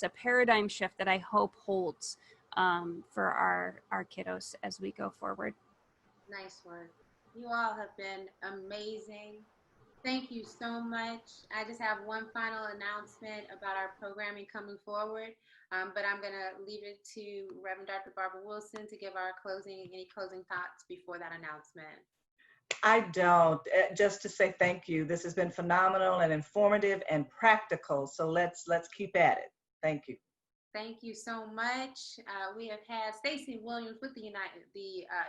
a paradigm shift that I hope holds for our kiddos as we go forward. Nice work. You all have been amazing. Thank you so much. I just have one final announcement about our programming coming forward, but I'm going to leave it to Reverend Dr. Barbara Wilson to give our any closing thoughts before that announcement. I don't. Just to say thank you. This has been phenomenal and informative and practical. So let's keep at it. Thank you. Thank you so much. We have had Stacy Williams with the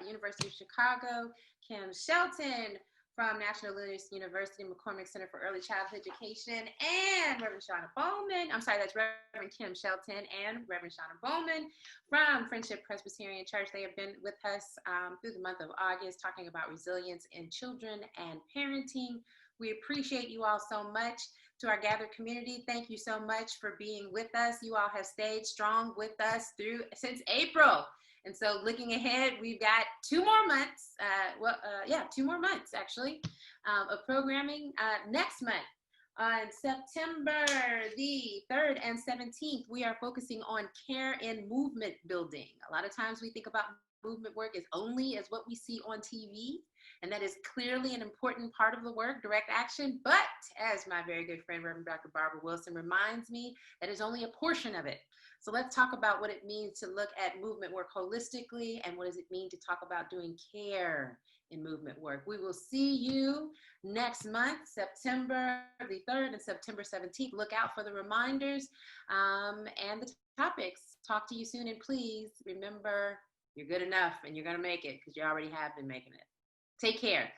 University of Chicago, Kim Shelton from National Illinois University McCormick Center for Early Childhood Education, and Reverend Shauna Bowman. I'm sorry, that's Reverend Kim Shelton and Reverend Shauna Bowman from Friendship Presbyterian Church. They have been with us through the month of August talking about resilience in children and parenting. We appreciate you all so much. To our gathered community, thank you so much for being with us. You all have stayed strong with us since April. And so looking ahead, we've got 2 more months, 2 more months actually, of programming. Next month, on September the 3rd and 17th, we are focusing on care and movement building. A lot of times we think about movement work as only as what we see on TV, and that is clearly an important part of the work, direct action. But as my very good friend, Reverend Dr. Barbara Wilson reminds me, that is only a portion of it. So let's talk about what it means to look at movement work holistically, and what does it mean to talk about doing care in movement work. We will see you next month, September the 3rd and September 17th. Look out for the reminders and the topics. Talk to you soon, and please remember, you're good enough and you're going to make it, because you already have been making it. Take care.